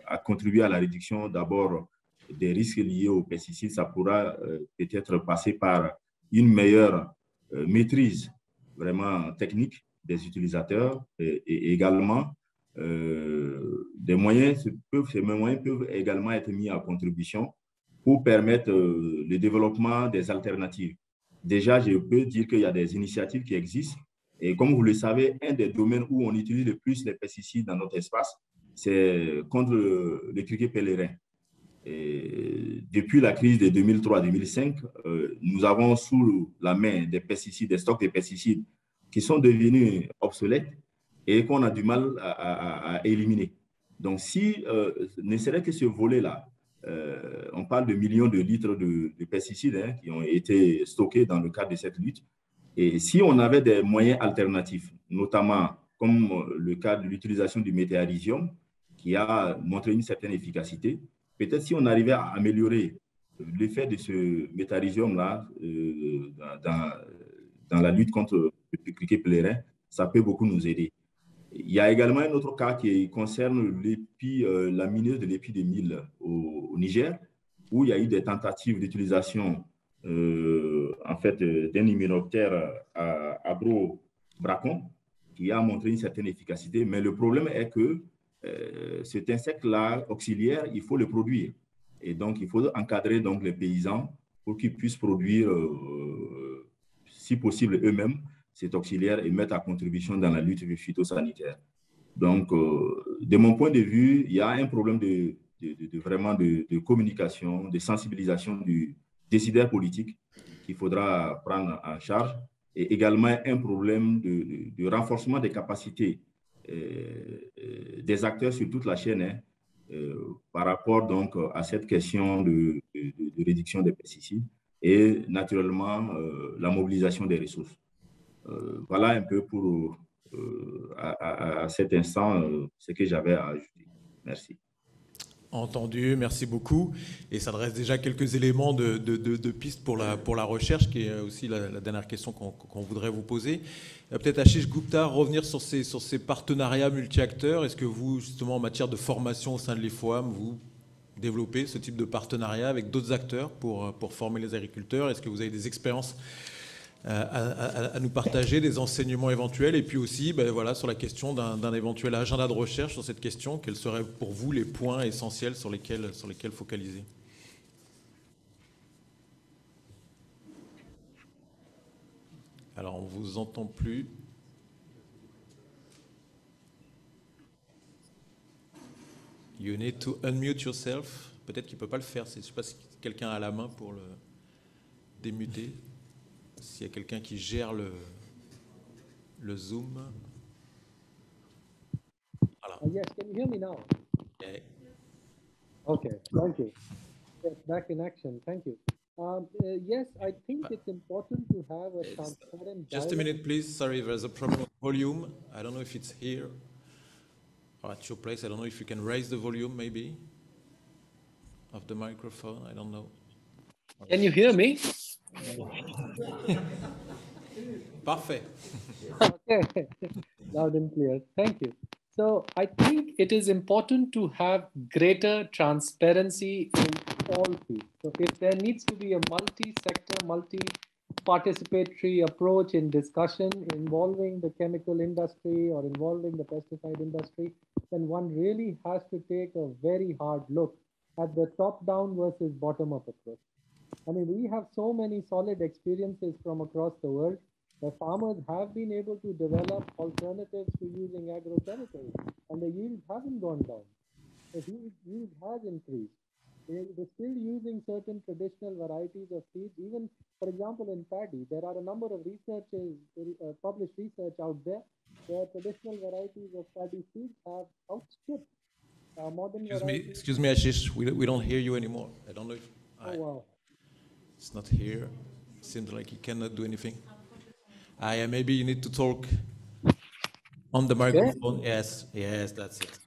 à contribuer à la réduction d'abord des risques liés aux pesticides. Ça pourra peut-être passer par une meilleure maîtrise vraiment technique des utilisateurs et également ces moyens peuvent également être mis à contribution pour permettre le développement des alternatives. Déjà, je peux dire qu'il y a des initiatives qui existent. Et comme vous le savez, un des domaines où on utilise le plus les pesticides dans notre espace, c'est contre le criquet pèlerin. Et depuis la crise de 2003-2005, nous avons sous la main des pesticides, des stocks de pesticides qui sont devenus obsolètes et qu'on a du mal à éliminer. Donc, si ne serait que ce volet-là, on parle de millions de litres de pesticides qui ont été stockés dans le cadre de cette lutte. Et si on avait des moyens alternatifs, notamment comme le cas de l'utilisation du météorhizium, qui a montré une certaine efficacité, peut-être si on arrivait à améliorer l'effet de ce météorhizium-là dans la lutte contre le criquet pèlerin, ça peut beaucoup nous aider. Il y a également un autre cas qui concerne la mineuse de l'épi de mil au Niger, où il y a eu des tentatives d'utilisation en fait, d'un hyménoptère abrobracon qui a montré une certaine efficacité. Mais le problème est que cet insecte-là auxiliaire, il faut le produire. Et donc, il faut encadrer donc, les paysans pour qu'ils puissent produire, si possible, eux-mêmes cet auxiliaire et mettre à contribution dans la lutte phytosanitaire. Donc, de mon point de vue, il y a un problème vraiment de communication, de sensibilisation du décideur politique qu'il faudra prendre en charge et également un problème de renforcement des capacités des acteurs sur toute la chaîne par rapport donc à cette question de réduction des pesticides et naturellement la mobilisation des ressources. Voilà un peu pour à cet instant ce que j'avais à ajouter. Merci.
Entendu, merci beaucoup. Et ça dresse déjà quelques éléments de pistes pour la recherche, qui est aussi la dernière question qu'on voudrait vous poser. Peut-être Ashish Gupta, revenir sur ces partenariats multi-acteurs. Est-ce que vous, justement, en matière de formation au sein de l'IFOAM, vous développez ce type de partenariat avec d'autres acteurs pour former les agriculteurs? Est-ce que vous avez des expériences à nous partager, des enseignements éventuels, et puis aussi voilà, sur la question d'un éventuel agenda de recherche sur cette question, quels seraient pour vous les points essentiels sur lesquels focaliser? Alors, on ne vous entend plus. You need to unmute yourself. Peut-être qu'il ne peut pas le faire. Je ne sais pas si quelqu'un a la main pour le démuter. S'il y a quelqu'un qui gère le Zoom. Voilà.
Yes, can you hear me now?
Yeah.
Okay, thank you. Yes, back in action. Thank you. Yes, I think it's important to have a transparent.
Just a minute, please. Sorry, there's a problem with volume. I don't know if it's here or at your place. I don't know if you can raise the volume, maybe, of the microphone. I don't know.
Can you hear me?
Parfait.
Okay, loud and clear. Thank you. So I think it is important to have greater transparency in all fields. So if there needs to be a multi-sector, multi-participatory approach in discussion involving the chemical industry or involving the pesticide industry, then one really has to take a very hard look at the top-down versus bottom-up approach. I mean, we have so many solid experiences from across the world The farmers have been able to develop alternatives to using agrochemicals, and the yields haven't gone down. The yield has increased. They're still using certain traditional varieties of seeds. Even, for example, in paddy, there are a number of researchers, published research out there where traditional varieties of paddy seeds have outstripped modern varieties.
Excuse me, Ashish. We don't hear you anymore. I don't know if
Oh, wow.
it's not here. Seems like he cannot do anything. Yeah, maybe you need to talk on the microphone. Yes, that's it.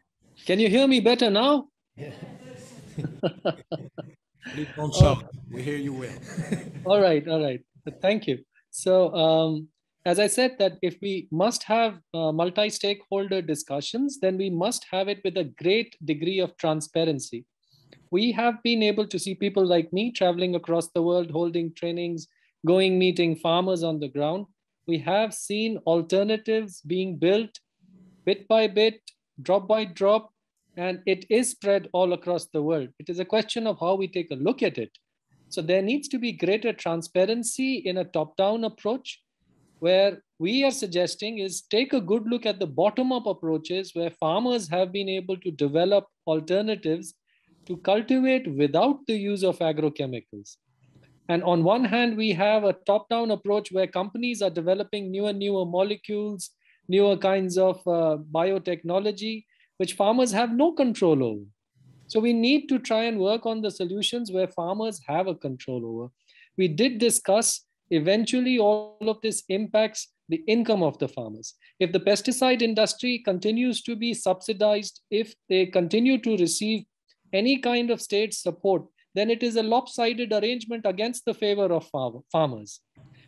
Can you hear me better now?
Please don't shout. We hear you well.
All right. Thank you. So, as I said, that if we must have multi-stakeholder discussions, then we must have it with a great degree of transparency. We have been able to see people like me traveling across the world, holding trainings, going meeting farmers on the ground. We have seen alternatives being built bit by bit, drop by drop, and it is spread all across the world. It is a question of how we take a look at it. So there needs to be greater transparency in a top-down approach, where we are suggesting is take a good look at the bottom-up approaches where farmers have been able to develop alternatives to cultivate without the use of agrochemicals. And on one hand, we have a top-down approach where companies are developing newer molecules, newer kinds of biotechnology, which farmers have no control over. So we need to try and work on the solutions where farmers have a control over. We did discuss eventually all of this impacts the income of the farmers. If the pesticide industry continues to be subsidized, if they continue to receive any kind of state support, then it is a lopsided arrangement against the favor of farmers.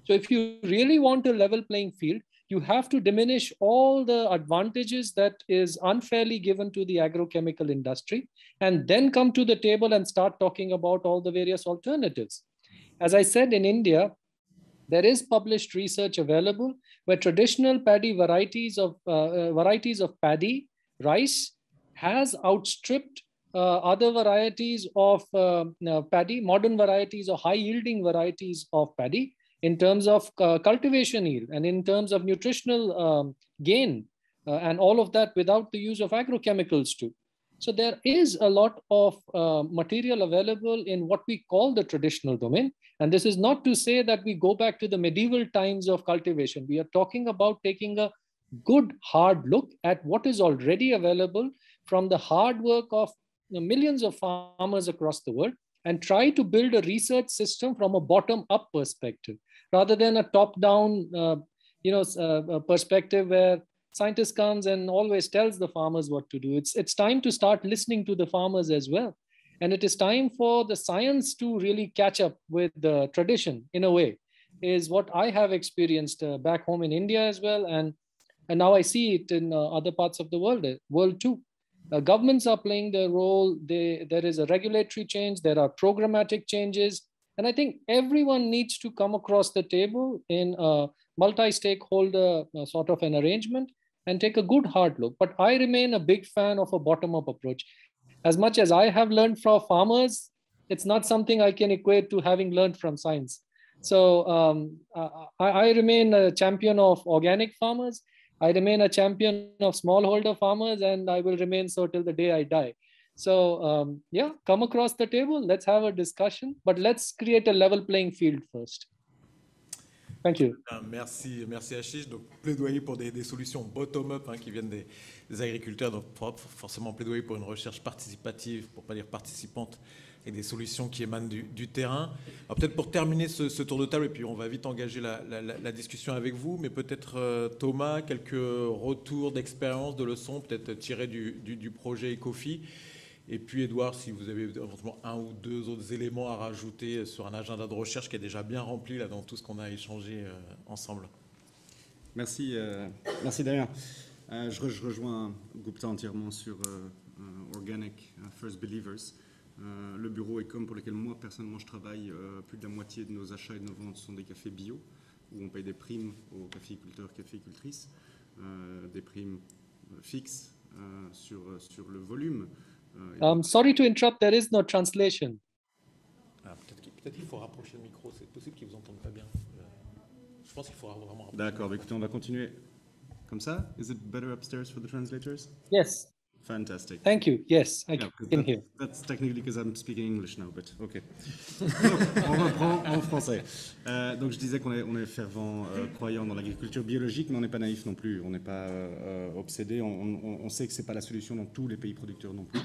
So if you really want a level playing field, you have to diminish all the advantages that is unfairly given to the agrochemical industry, and then come to the table and start talking about all the various alternatives. As I said, in India, there is published research available where traditional paddy varieties of paddy, rice, has outstripped other varieties of paddy, modern varieties or high-yielding varieties of paddy, in terms of cultivation yield and in terms of nutritional gain, and all of that without the use of agrochemicals too. So there is a lot of material available in what we call the traditional domain. And this is not to say that we go back to the medieval times of cultivation. We are talking about taking a good hard look at what is already available from the hard work of millions of farmers across the world, and try to build a research system from a bottom-up perspective, rather than a top-down perspective where scientist comes and always tells the farmers what to do. It's time to start listening to the farmers as well. And it is time for the science to really catch up with the tradition in a way, is what I have experienced back home in India as well. And now I see it in other parts of the world too. Governments are playing their role. There is a regulatory change. There are programmatic changes. And I think everyone needs to come across the table in a multi-stakeholder sort of an arrangement and take a good hard look. But I remain a big fan of a bottom-up approach. As much as I have learned from farmers, it's not something I can equate to having learned from science. So I remain a champion of organic farmers. I remain a champion of smallholder farmers, and I will remain so till the day I die. So yeah, come across the table. Let's have a discussion, but let's create a level playing field first. Thank you.
Merci Ashish. Donc plaidoyer pour des solutions bottom-up qui viennent des agriculteurs, donc forcément plaidoyer pour une recherche participative, pour pas dire participante, et des solutions qui émanent du terrain. Alors peut-être pour terminer ce tour de table, et puis on va vite engager la discussion avec vous, mais peut-être Thomas, quelques retours d'expérience, de leçons, peut-être tirés du projet Ecofi. Et puis Edouard, si vous avez éventuellement un ou deux autres éléments à rajouter sur un agenda de recherche qui est déjà bien rempli là, dans tout ce qu'on a échangé ensemble.
Merci Damien. Je rejoins Gupta entièrement sur Organic First Believers. Le bureau Ecom pour lequel moi personnellement je travaille, plus de la moitié de nos achats et de nos ventes sont des cafés bio, où on paye des primes aux caféiculteurs, caféicultrices, des primes fixes sur le volume.
Sorry to interrupt, there is no translation.
Peut-être qu'il faut rapprocher le micro, c'est possible qu'ils vous entendent pas bien. Je pense qu'il faudra vraiment...
D'accord, bah écoutez, on va continuer comme ça. Is it better upstairs for the translators?
Yes.
Fantastic.
Thank you. Yes, I can hear.
That's technically because I'm speaking English now, but okay. Donc, on reprend en français. Donc je disais qu'on est fervent croyant dans l'agriculture biologique, mais on n'est pas naïf non plus. On n'est pas obsédé. On sait que c'est pas la solution dans tous les pays producteurs non plus.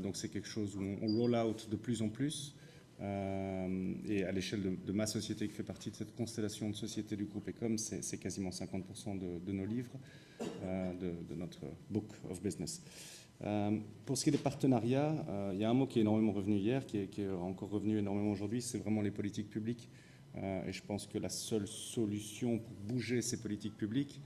Donc c'est quelque chose où on roll out de plus en plus. Et à l'échelle de ma société qui fait partie de cette constellation de sociétés du groupe Ecom, c'est quasiment 50% de nos livres, de notre book of business. Pour ce qui est des partenariats, il y a un mot qui est énormément revenu hier, qui est encore revenu énormément aujourd'hui, c'est vraiment les politiques publiques. Et je pense que la seule solution pour bouger ces politiques publiques,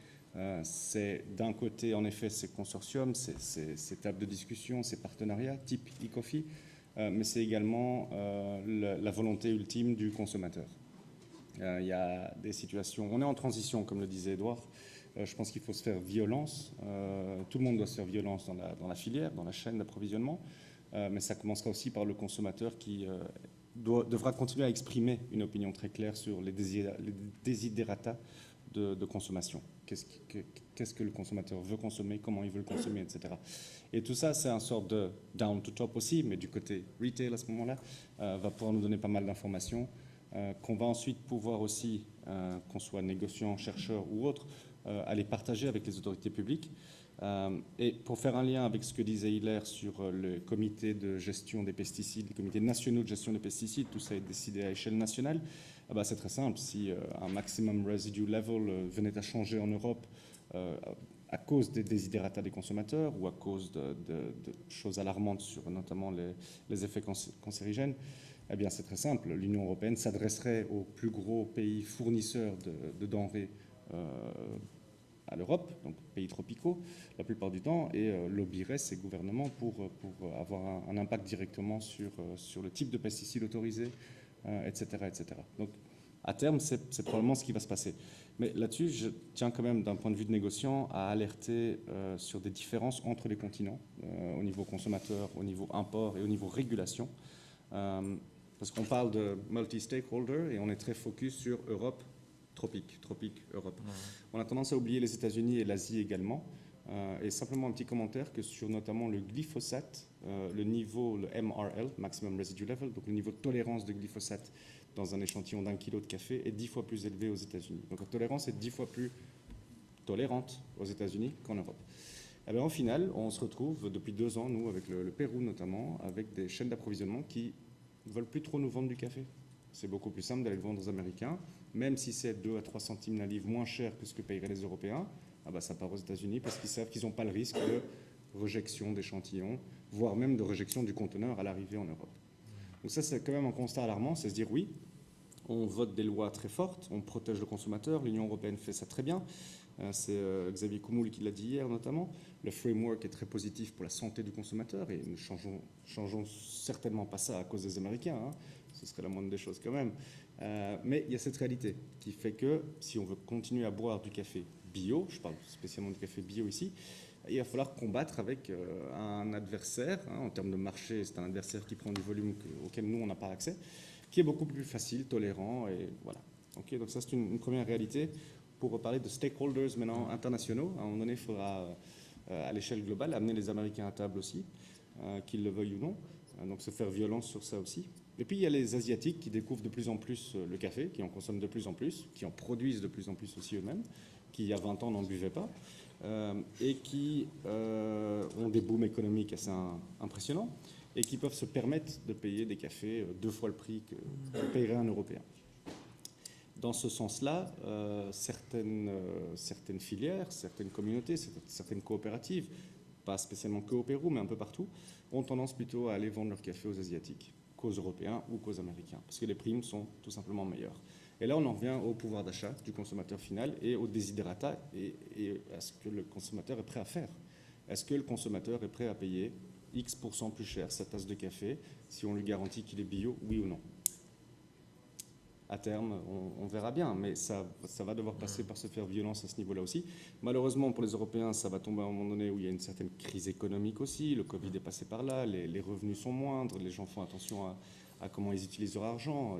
c'est d'un côté, en effet, ces consortiums, ces tables de discussion, ces partenariats, type Ecofi, mais c'est également la volonté ultime du consommateur. Il y a des situations... On est en transition, comme le disait Edouard. Je pense qu'il faut se faire violence. Tout le monde doit se faire violence dans la filière, dans la chaîne d'approvisionnement. Mais ça commencera aussi par le consommateur qui devra continuer à exprimer une opinion très claire sur les desiderata de consommation. Qu'est-ce que le consommateur veut consommer, comment il veut le consommer, etc. Et tout ça, c'est un sort de down to top aussi, mais du côté retail à ce moment-là, va pouvoir nous donner pas mal d'informations qu'on va ensuite pouvoir aussi, qu'on soit négociant, chercheur ou autre, aller partager avec les autorités publiques. Et pour faire un lien avec ce que disait Hilaire sur le comité de gestion des pesticides, les comités nationaux de gestion des pesticides, tout ça est décidé à échelle nationale, c'est très simple. Si un maximum residue level venait à changer en Europe à cause des desiderata des consommateurs ou à cause de choses alarmantes sur notamment les effets cancérigènes, eh bien c'est très simple. L'Union européenne s'adresserait aux plus gros pays fournisseurs de denrées à l'Europe, donc pays tropicaux la plupart du temps, et lobbyerait ces gouvernements pour avoir un impact directement sur le type de pesticides autorisés, etc., etc. Donc à terme, c'est probablement ce qui va se passer. Mais là-dessus, je tiens quand même, d'un point de vue de négociant, à alerter sur des différences entre les continents, au niveau consommateur, au niveau import et au niveau régulation. Parce qu'on parle de multi-stakeholder et on est très focus sur Europe, tropique, Europe. On a tendance à oublier les États-Unis et l'Asie également. Et simplement un petit commentaire que sur notamment le glyphosate, le niveau, le MRL, Maximum Residue Level, donc le niveau de tolérance de glyphosate dans un échantillon d'1 kilo de café est 10 fois plus élevé aux États-Unis. Donc la tolérance est 10 fois plus tolérante aux États-Unis qu'en Europe. Et bien, au final, on se retrouve depuis 2 ans, nous, avec le Pérou notamment, avec des chaînes d'approvisionnement qui ne veulent plus trop nous vendre du café. C'est beaucoup plus simple d'aller le vendre aux Américains, même si c'est 2 à 3 centimes la livre moins cher que ce que paieraient les Européens. Ça part aux États-Unis parce qu'ils savent qu'ils n'ont pas le risque de rejection d'échantillons, voire même de rejection du conteneur à l'arrivée en Europe. Donc ça, c'est quand même un constat alarmant, c'est se dire oui, on vote des lois très fortes, on protège le consommateur, l'Union européenne fait ça très bien. C'est Xavier Koumoul qui l'a dit hier notamment. Le framework est très positif pour la santé du consommateur et nous changeons certainement pas ça à cause des Américains, hein. Ce serait la moindre des choses quand même. Mais il y a cette réalité qui fait que si on veut continuer à boire du café bio, je parle spécialement du café bio ici, il va falloir combattre avec un adversaire, hein, en termes de marché, c'est un adversaire qui prend du volume auquel nous on n'a pas accès, qui est beaucoup plus facile, tolérant, et voilà. Okay, donc ça c'est une première réalité. Pour reparler de stakeholders maintenant internationaux, à un moment donné, il faudra, à l'échelle globale, amener les Américains à table aussi, qu'ils le veuillent ou non, donc se faire violence sur ça aussi. Et puis il y a les Asiatiques qui découvrent de plus en plus le café, qui en consomment de plus en plus, qui en produisent de plus en plus aussi eux-mêmes, qui il y a 20 ans n'en buvaient pas, et qui ont des booms économiques assez impressionnants, et qui peuvent se permettre de payer des cafés 2 fois le prix que paierait un Européen. Dans ce sens-là, certaines filières, certaines communautés, certaines coopératives, pas spécialement qu'au Pérou, mais un peu partout, ont tendance plutôt à aller vendre leur café aux Asiatiques qu'aux Européens ou qu'aux Américains, parce que les primes sont tout simplement meilleures. Et là, on en revient au pouvoir d'achat du consommateur final et au desiderata et à ce que le consommateur est prêt à faire. Est-ce que le consommateur est prêt à payer X% plus cher sa tasse de café si on lui garantit qu'il est bio, oui ou non? À terme, on verra bien, mais ça va devoir passer par se faire violence à ce niveau-là aussi. Malheureusement, pour les Européens, ça va tomber à un moment donné où il y a une certaine crise économique aussi. Le Covid est passé par là, les revenus sont moindres, les gens font attention à comment ils utilisent leur argent.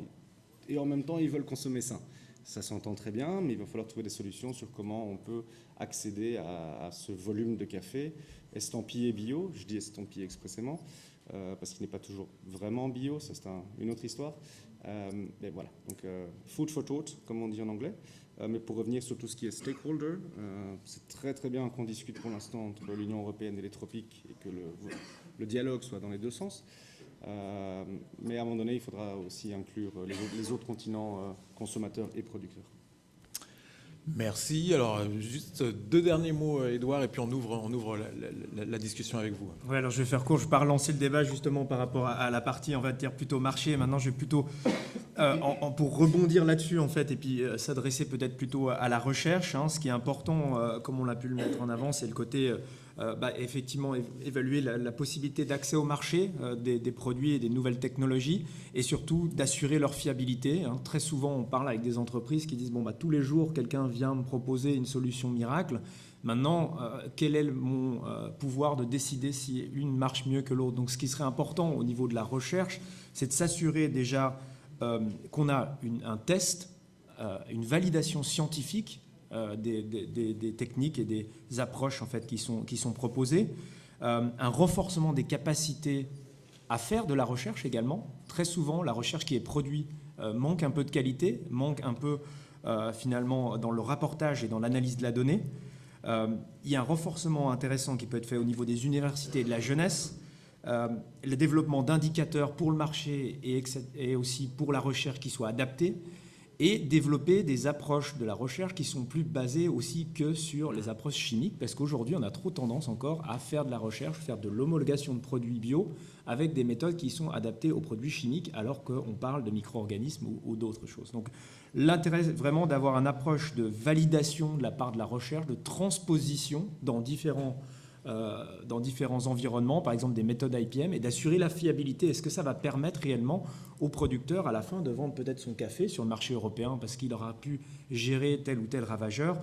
et en même temps, ils veulent consommer sain. Ça s'entend très bien, mais il va falloir trouver des solutions sur comment on peut accéder à ce volume de café estampillé bio. Je dis estampillé expressément, parce qu'il n'est pas toujours vraiment bio, ça c'est une autre histoire. Mais voilà, donc food for thought, comme on dit en anglais. Mais pour revenir sur tout ce qui est stakeholder, c'est très très bien qu'on discute pour l'instant entre l'Union européenne et les tropiques et que le dialogue soit dans les deux sens. Mais à un moment donné, il faudra aussi inclure les autres continents consommateurs et producteurs.
Merci. Alors, juste 2 derniers mots, Édouard, et puis on ouvre la discussion avec vous.
Oui, alors je vais faire court. Je ne vais pas relancer le débat justement par rapport à la partie, on va dire, plutôt marché. Maintenant, je vais plutôt, pour rebondir là-dessus, en fait, et puis s'adresser peut-être plutôt à la recherche. Hein. Ce qui est important, comme on l'a pu le mettre en avant, c'est le côté, effectivement, évaluer la possibilité d'accès au marché des produits et des nouvelles technologies, et surtout d'assurer leur fiabilité. Hein. Très souvent, on parle avec des entreprises qui disent, tous les jours, quelqu'un vient me proposer une solution miracle. Maintenant, quel est mon pouvoir de décider si une marche mieux que l'autre? Donc, ce qui serait important au niveau de la recherche, c'est de s'assurer déjà qu'on a un test, une validation scientifique des techniques et des approches en fait, qui sont proposées, un renforcement des capacités à faire de la recherche également. Très souvent, la recherche qui est produite manque un peu de qualité, manque un peu finalement dans le rapportage et dans l'analyse de la donnée. Il y a un renforcement intéressant qui peut être fait au niveau des universités et de la jeunesse, le développement d'indicateurs pour le marché et aussi pour la recherche qui soient adaptés, et développer des approches de la recherche qui sont plus basées aussi que sur les approches chimiques, parce qu'aujourd'hui, on a trop tendance encore à faire de la recherche, faire de l'homologation de produits bio avec des méthodes qui sont adaptées aux produits chimiques, alors qu'on parle de micro-organismes ou d'autres choses. Donc, l'intérêt vraiment d'avoir une approche de validation de la part de la recherche, de transposition dans différents environnements, par exemple des méthodes IPM, et d'assurer la fiabilité. Est-ce que ça va permettre réellement au producteur à la fin de vendre peut-être son café sur le marché européen parce qu'il aura pu gérer tel ou tel ravageur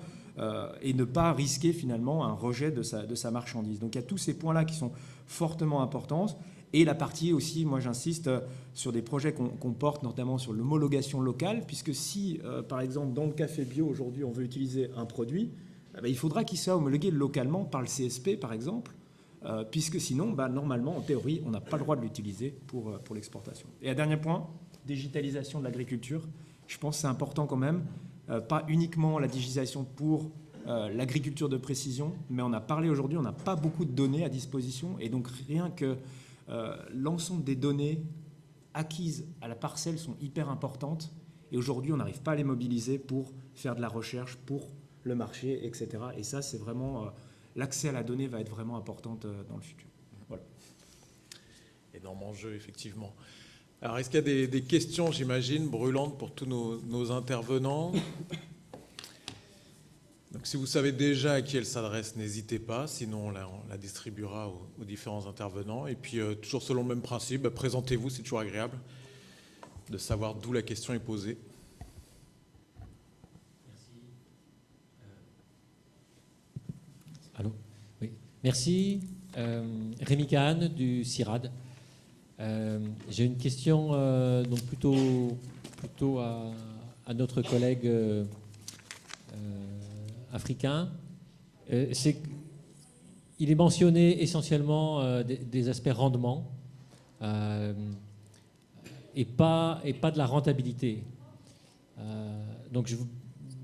et ne pas risquer finalement un rejet de sa marchandise. Donc il y a tous ces points-là qui sont fortement importants. Et la partie aussi, moi j'insiste sur des projets qu'on porte notamment sur l'homologation locale, puisque si par exemple dans le café bio aujourd'hui on veut utiliser un produit, il faudra qu'il soit homologué localement par le CSP, par exemple, puisque sinon, normalement, en théorie, on n'a pas le droit de l'utiliser pour l'exportation. Et un dernier point, digitalisation de l'agriculture. Je pense que c'est important quand même, pas uniquement la digitalisation pour l'agriculture de précision, mais on a parlé aujourd'hui, on n'a pas beaucoup de données à disposition, et donc rien que l'ensemble des données acquises à la parcelle sont hyper importantes, et aujourd'hui, on n'arrive pas à les mobiliser pour faire de la recherche, pour le marché, etc. Et ça, c'est vraiment... l'accès à la donnée va être vraiment importante dans le futur. Voilà.
Énorme enjeu, effectivement. Alors, est-ce qu'il y a des questions, j'imagine, brûlantes pour tous nos intervenants? Donc, si vous savez déjà à qui elle s'adresse, n'hésitez pas. Sinon, on la distribuera aux différents intervenants. Et puis, toujours selon le même principe, présentez-vous, c'est toujours agréable de savoir d'où la question est posée.
Allô ? Oui. Merci. Rémi Kahn du CIRAD. J'ai une question donc plutôt à notre collègue africain. Il est mentionné essentiellement des aspects rendement et pas de la rentabilité. Donc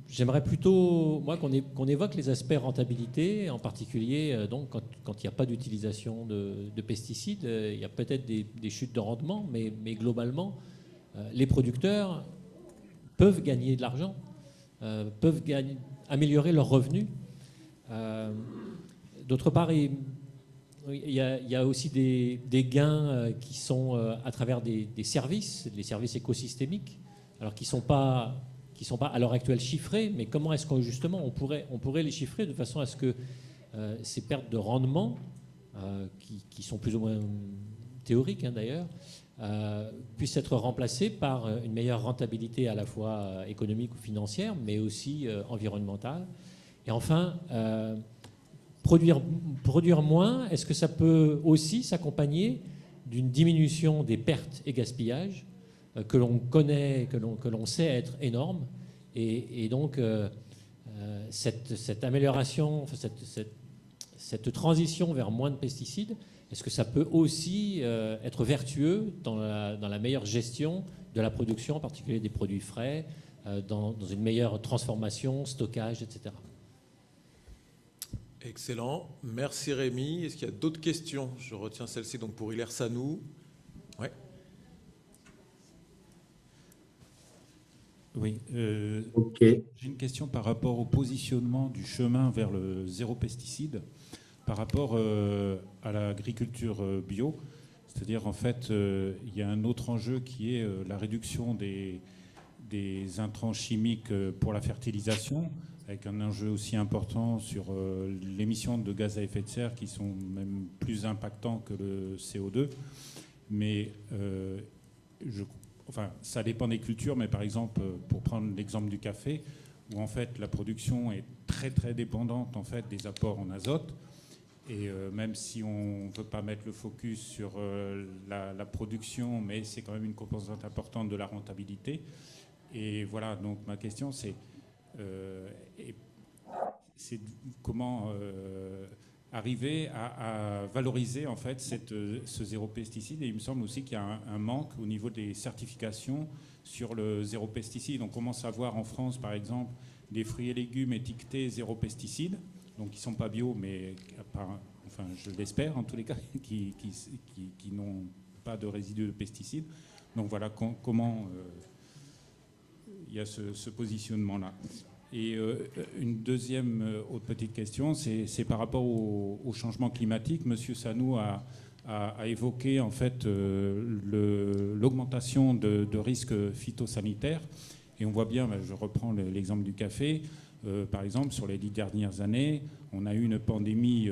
j'aimerais plutôt, moi, qu'on évoque les aspects rentabilité, en particulier donc, quand il n'y a pas d'utilisation de pesticides. Il y a peut-être des chutes de rendement, mais globalement, les producteurs peuvent gagner de l'argent, peuvent améliorer leurs revenus. D'autre part, il y a aussi des gains qui sont à travers des services, les services écosystémiques, alors qui ne sont pas à l'heure actuelle chiffrés, mais comment est-ce qu'on justement on pourrait les chiffrer de façon à ce que ces pertes de rendement, qui sont plus ou moins théoriques d'ailleurs, puissent être remplacées par une meilleure rentabilité à la fois économique ou financière, mais aussi environnementale. Et enfin, produire moins, est-ce que ça peut aussi s'accompagner d'une diminution des pertes et gaspillages que l'on connaît, que l'on sait être énorme. Et donc, cette amélioration, cette transition vers moins de pesticides, est-ce que ça peut aussi être vertueux dans la meilleure gestion de la production, en particulier des produits frais, dans une meilleure transformation, stockage, etc.
Excellent. Merci Rémi. Est-ce qu'il y a d'autres questions? Je retiens celle-ci donc pour Hilaire Sanou. Ouais.
Oui.
OK.
J'ai une question par rapport au positionnement du chemin vers le zéro pesticide, par rapport à l'agriculture bio. C'est-à-dire, en fait, il y a un autre enjeu qui est la réduction des intrants chimiques pour la fertilisation, avec un enjeu aussi important sur l'émission de gaz à effet de serre qui sont même plus impactants que le CO2. Mais ça dépend des cultures, mais par exemple, pour prendre l'exemple du café, où en fait la production est très très dépendante en fait des apports en azote. Et même si on ne peut pas mettre le focus sur la production, mais c'est quand même une composante importante de la rentabilité. Et voilà, donc ma question c'est comment arriver à valoriser en fait ce zéro pesticide. Et il me semble aussi qu'il y a un manque au niveau des certifications sur le zéro pesticide. On commence à voir en France par exemple des fruits et légumes étiquetés zéro pesticide, donc qui ne sont pas bio, mais enfin je l'espère en tous les cas, qui n'ont pas de résidus de pesticides. Donc voilà comment il y a ce positionnement-là. Et une deuxième autre petite question, c'est par rapport au changement climatique. Monsieur Sanou a évoqué en fait l'augmentation de risques phytosanitaires. Et on voit bien, je reprends l'exemple du café, par exemple, sur les 10 dernières années, on a eu une pandémie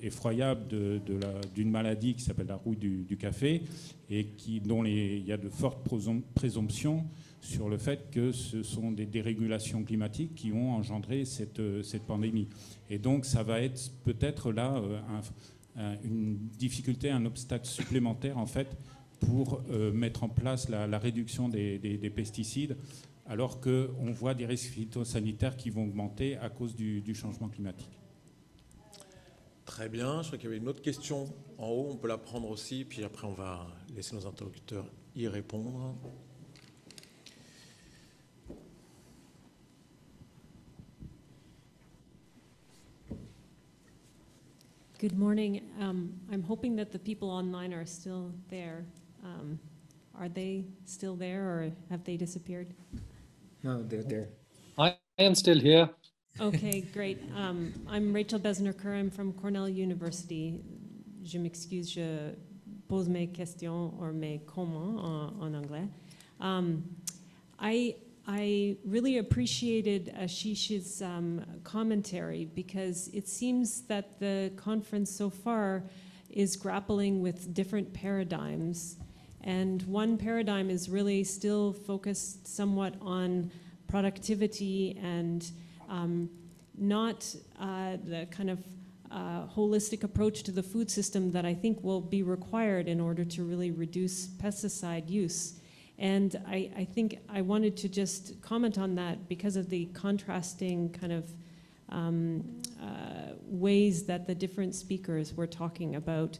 effroyable d'une maladie qui s'appelle la rouille du café, et dont il y a de fortes présomptions sur le fait que ce sont des dérégulations climatiques qui ont engendré cette pandémie. Et donc ça va être peut-être là une difficulté, un obstacle supplémentaire en fait pour mettre en place la réduction des pesticides, alors qu'on voit des risques phytosanitaires qui vont augmenter à cause du changement climatique.
Très bien, je crois qu'il y avait une autre question en haut, on peut la prendre aussi, puis après on va laisser nos interlocuteurs y répondre.
Good morning. I'm hoping that the people online are still there. Are they still there or have they disappeared?
No, they're there.
I am still here.
Okay, great. I'm Rachel Besner-Kerr. I'm from Cornell University. Je m'excuse, je pose mes questions or mes comments en anglais. I really appreciated Ashish's commentary because it seems that the conference so far is grappling with different paradigms. And one paradigm is really still focused somewhat on productivity and not the kind of holistic approach to the food system that I think will be required in order to really reduce pesticide use. And I think I wanted to just comment on that because of the contrasting kind of ways that the different speakers were talking about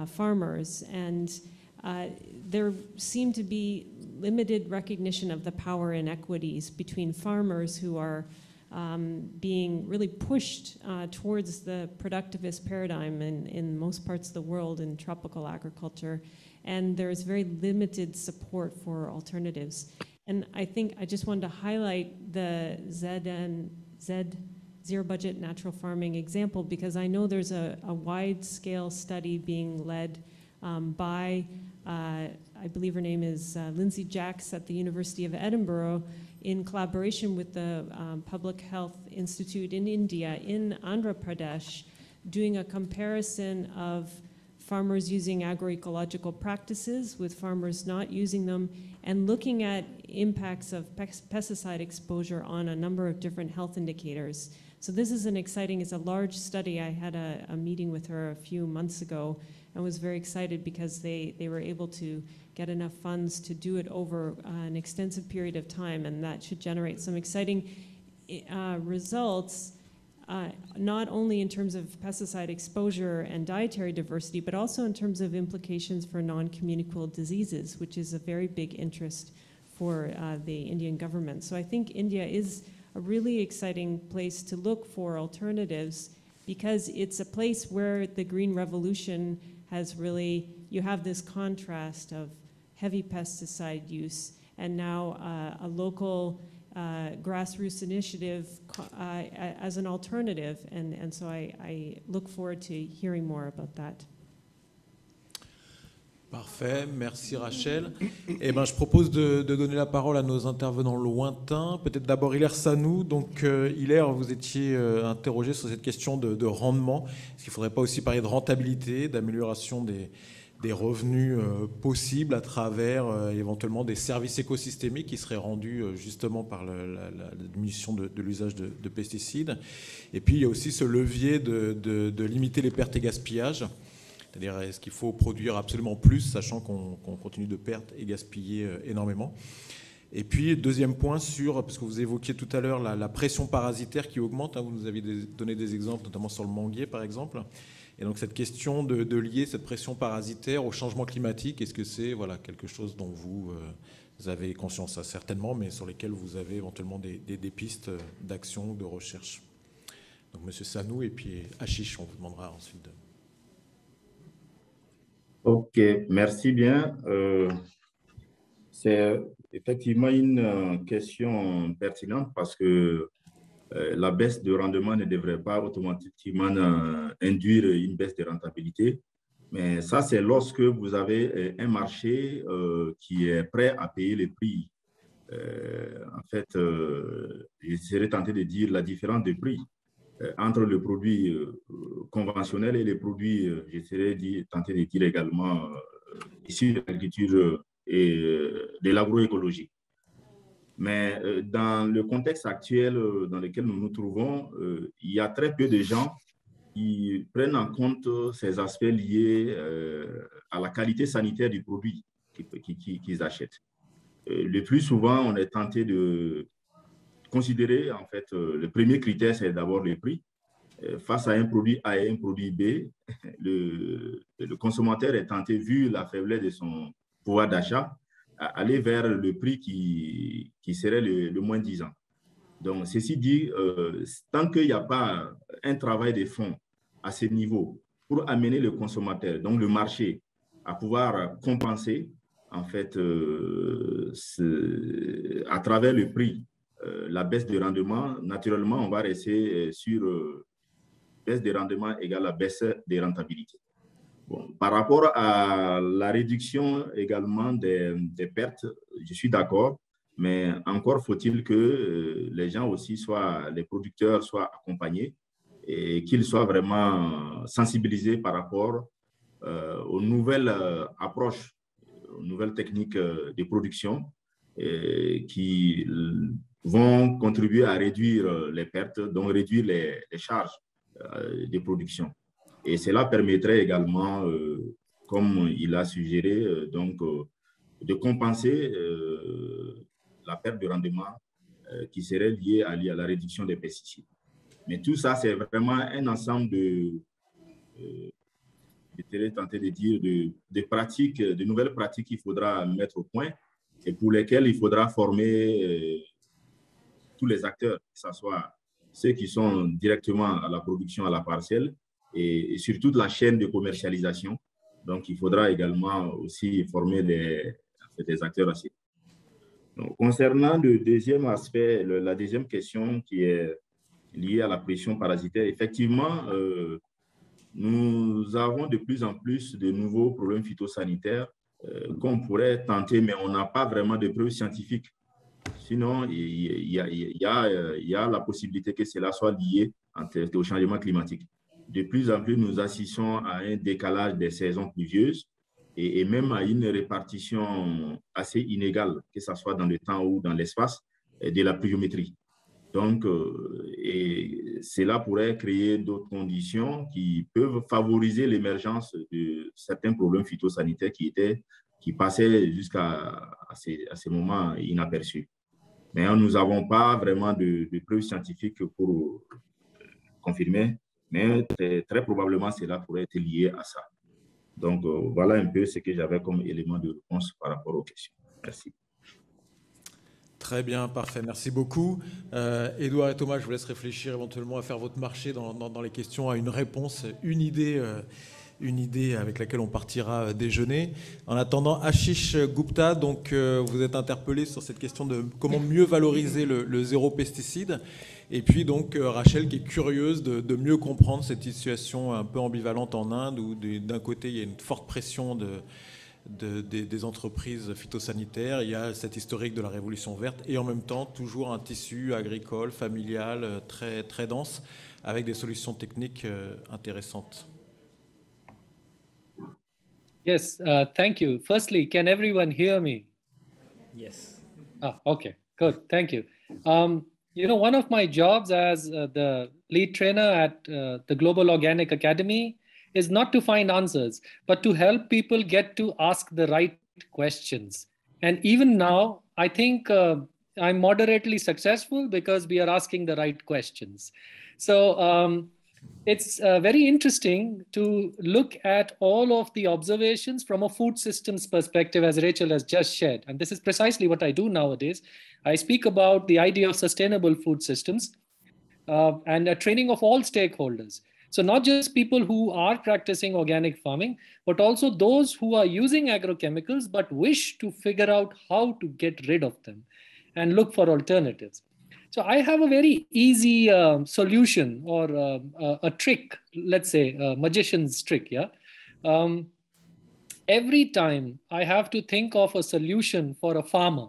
farmers. And there seemed to be limited recognition of the power inequities between farmers who are being really pushed towards the productivist paradigm in most parts of the world in tropical agriculture. And there's very limited support for alternatives. And I think I just wanted to highlight the Z zero budget natural farming example because I know there's a wide scale study being led by, I believe her name is Lindsay Jacks at the University of Edinburgh in collaboration with the Public Health Institute in India in Andhra Pradesh, doing a comparison of farmers using agroecological practices with farmers not using them, and looking at impacts of pesticide exposure on a number of different health indicators. So this is it's a large study. I had a meeting with her a few months ago, and was very excited because they were able to get enough funds to do it over an extensive period of time, and that should generate some exciting results, not only in terms of pesticide exposure and dietary diversity, but also in terms of implications for non-communicable diseases, which is a very big interest for the Indian government. So I think India is a really exciting place to look for alternatives, because it's a place where the Green Revolution has really, you have this contrast of heavy pesticide use and now a local grassroots initiative as an alternative. And so I look forward to hearing more about that.
Parfait, merci Rachel. Eh ben, je propose de donner la parole à nos intervenants lointains. Peut-être d'abord Hilaire Sanou. Donc Hilaire, vous étiez interrogé sur cette question de rendement. Est-ce qu'il ne faudrait pas aussi parler de rentabilité, d'amélioration des revenus possibles à travers éventuellement des services écosystémiques qui seraient rendus justement par la diminution de l'usage de pesticides. Et puis il y a aussi ce levier de limiter les pertes et gaspillages. C'est-à-dire, est-ce qu'il faut produire absolument plus, sachant qu'on continue de perdre et gaspiller énormément. Et puis, deuxième point parce que vous évoquiez tout à l'heure la pression parasitaire qui augmente. Vous nous avez donné des exemples, notamment sur le manguier, par exemple. Et donc, cette question de lier cette pression parasitaire au changement climatique, est-ce que c'est quelque chose dont vous avez conscience, certainement, mais sur lesquels vous avez éventuellement des pistes d'action ou de recherche. Donc, M. Sanou, et puis Ashish, on vous demandera ensuite de...
Ok, merci bien. C'est effectivement une question pertinente parce que la baisse de rendement ne devrait pas automatiquement induire une baisse de rentabilité. Mais ça, c'est lorsque vous avez un marché qui est prêt à payer les prix. En fait, je serais tenté de dire la différence de prix entre le produit conventionnel et les produits, je serais tenté de dire également, issus de l'agriculture et de l'agroécologie. Mais dans le contexte actuel dans lequel nous nous trouvons, il y a très peu de gens qui prennent en compte ces aspects liés à la qualité sanitaire du produit qu'ils achètent. Le plus souvent, on est tenté de considérer, en fait, le premier critère, c'est d'abord le prix. Face à un produit A et un produit B, le consommateur est tenté, vu la faiblesse de son pouvoir d'achat, à aller vers le prix qui serait le moins disant. Donc, ceci dit, tant qu'il n'y a pas un travail de fond à ce niveau pour amener le consommateur, donc le marché, à pouvoir compenser, en fait, à travers le prix, la baisse de rendement, naturellement, on va rester sur baisse de rendement égale à baisse de rentabilité. Bon, par rapport à la réduction également des pertes, je suis d'accord, mais encore faut-il que les gens aussi les producteurs soient accompagnés et qu'ils soient vraiment sensibilisés par rapport aux nouvelles approches, aux nouvelles techniques de production qui vont contribuer à réduire les pertes, donc réduire les charges de production. Et cela permettrait également, comme il a suggéré, donc, de compenser la perte de rendement qui serait liée à la réduction des pesticides. Mais tout ça, c'est vraiment un ensemble je serais tenté de dire, de pratiques, de nouvelles pratiques qu'il faudra mettre au point et pour lesquelles il faudra former tous les acteurs, que ce soit ceux qui sont directement à la production à la parcelle et sur toute la chaîne de commercialisation. Donc, il faudra également aussi former des acteurs assez. Donc, concernant le deuxième aspect, la deuxième question qui est liée à la pression parasitaire, effectivement, nous avons de plus en plus de nouveaux problèmes phytosanitaires qu'on pourrait tenter, mais on n'a pas vraiment de preuves scientifiques. Sinon, il y a la possibilité que cela soit lié au changement climatique. De plus en plus, nous assistons à un décalage des saisons pluvieuses et même à une répartition assez inégale, que ce soit dans le temps ou dans l'espace, de la pluviométrie. Donc, et cela pourrait créer d'autres conditions qui peuvent favoriser l'émergence de certains problèmes phytosanitaires qui passaient jusqu'à ces moments inaperçus. Mais nous n'avons pas vraiment de preuves scientifiques pour confirmer, mais très probablement cela pourrait être lié à ça. Donc, voilà un peu ce que j'avais comme élément de réponse par rapport aux questions. Merci.
Très bien, parfait, merci beaucoup. Édouard et Thomas, je vous laisse réfléchir éventuellement à faire votre marché dans les questions, à une réponse, une idée avec laquelle on partira déjeuner. En attendant, Ashish Gupta, donc, vous êtes interpellé sur cette question de comment mieux valoriser le zéro pesticide. Et puis donc Rachel qui est curieuse de mieux comprendre cette situation un peu ambivalente en Inde où d'un côté il y a une forte pression des entreprises phytosanitaires, il y a cette historique de la révolution verte et en même temps toujours un tissu agricole, familial très, très dense avec des solutions techniques intéressantes.
Yes, thank you. Firstly, can everyone hear me?
Yes.
Ah, okay, good, thank you. You know, one of my jobs as the lead trainer at the Global Organic Academy is not to find answers, but to help people get to ask the right questions. And even now, I think I'm moderately successful because we are asking the right questions. So it's very interesting to look at all of the observations from a food systems perspective, as Rachel has just shared. And this is precisely what I do nowadays. I speak about the idea of sustainable food systems and a training of all stakeholders. So not just people who are practicing organic farming, but also those who are using agrochemicals, but wish to figure out how to get rid of them and look for alternatives. So I have a very easy solution or a trick, let's say a magician's trick. Yeah. Every time I have to think of a solution for a farmer,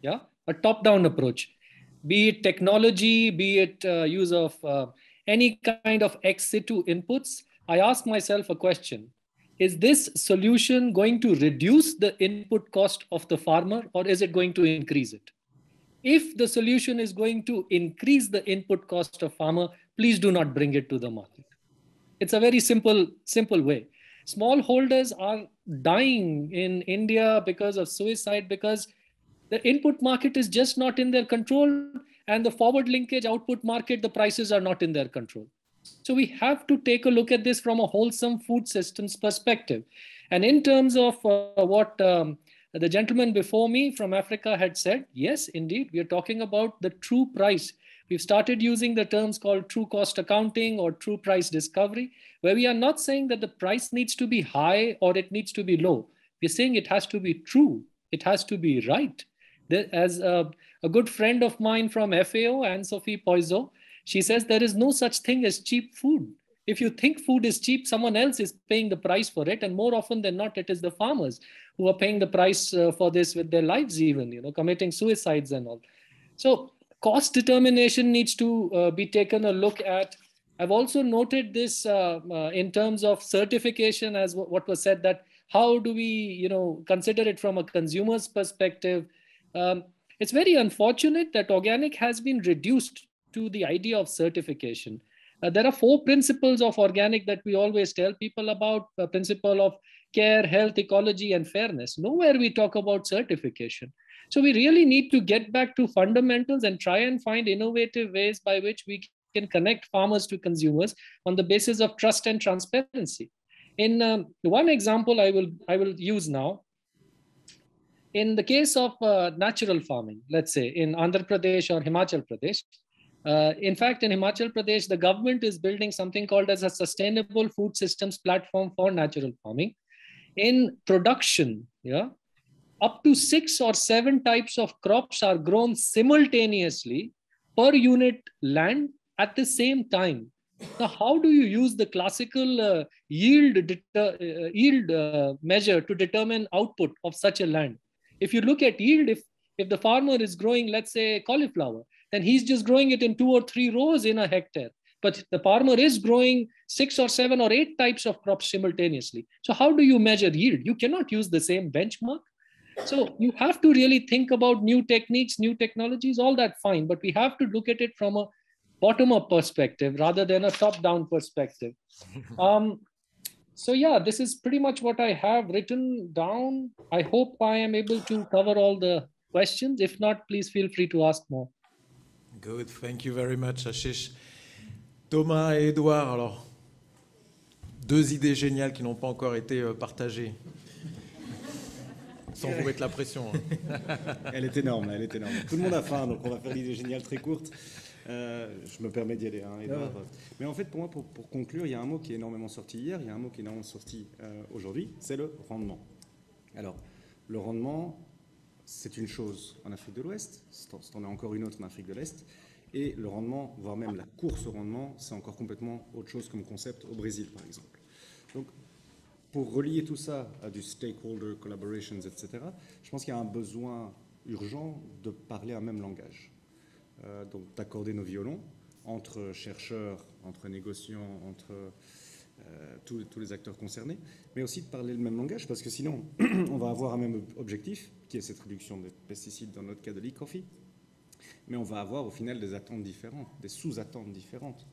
yeah, a top-down approach, be it technology, be it use of any kind of ex situ inputs, I ask myself a question. Is this solution going to reduce the input cost of the farmer or is it going to increase it? If the solution is going to increase the input cost of farmer, please do not bring it to the market. It's a very simple way. Smallholders are dying in India because of suicide, because the input market is just not in their control, and the forward linkage output market, the prices are not in their control. So we have to take a look at this from a wholesome food systems perspective. And in terms of what the gentleman before me from Africa had said, yes, indeed, we are talking about the true price. We've started using the terms called true cost accounting or true price discovery, where we are not saying that the price needs to be high or it needs to be low. We're saying it has to be true. It has to be right. As a good friend of mine from FAO, Anne-Sophie Poiseau, she says there is no such thing as cheap food. If you think food is cheap, someone else is paying the price for it. And more often than not, it is the farmers who are paying the price for this with their lives even, you know, committing suicides and all. So cost determination needs to be taken a look at. I've also noted this in terms of certification, as what was said, that how do we, you know, consider it from a consumer's perspective? It's very unfortunate that organic has been reduced to the idea of certification. There are 4 principles of organic that we always tell people about: the principle of care, health, ecology, and fairness. Nowhere we talk about certification. So we really need to get back to fundamentals and try and find innovative ways by which we can connect farmers to consumers on the basis of trust and transparency. In one example I will use now, in the case of natural farming, let's say in Andhra Pradesh or Himachal Pradesh, in fact, in Himachal Pradesh, the government is building something called as a sustainable food systems platform for natural farming. In production, yeah, up to 6 or 7 types of crops are grown simultaneously per unit land at the same time. Now, how do you use the classical yield measure to determine output of such a land? If you look at yield, if the farmer is growing, let's say, cauliflower, then he's just growing it in 2 or 3 rows in a hectare. But the farmer is growing 6 or 7 or 8 types of crops simultaneously. So how do you measure yield? You cannot use the same benchmark. So you have to really think about new techniques, new technologies, all that fine, but we have to look at it from a bottom-up perspective rather than a top-down perspective. So yeah, this is pretty much what I have written down. I hope I am able to cover all the questions. If not, please feel free to ask more.
Good, thank you very much, Ashish. Thomas et Edouard, alors, deux idées géniales qui n'ont pas encore été partagées. Sans vous mettre la pression.
Elle est énorme, elle est énorme. Tout le monde a faim, donc on va faire l'idée géniale très courte. Je me permets d'y aller, hein, Edouard. Mais en fait, pour moi, pour conclure, il y a un mot qui est énormément sorti hier, il y a un mot qui est énormément sorti aujourd'hui, c'est le rendement. Alors, le rendement, c'est une chose en Afrique de l'Ouest, c'en est encore une autre en Afrique de l'Est, et le rendement, voire même la course au rendement, c'est encore complètement autre chose comme concept au Brésil, par exemple. Donc, pour relier tout ça à du stakeholder collaborations, etc., je pense qu'il y a un besoin urgent de parler un même langage. Donc d'accorder nos violons entre chercheurs, entre négociants, entre tous les acteurs concernés, mais aussi de parler le même langage, parce que sinon, on va avoir un même objectif, qui est cette réduction des pesticides, dans notre cas de l'e-coffee, mais on va avoir au final des attentes différentes, des sous-attentes différentes.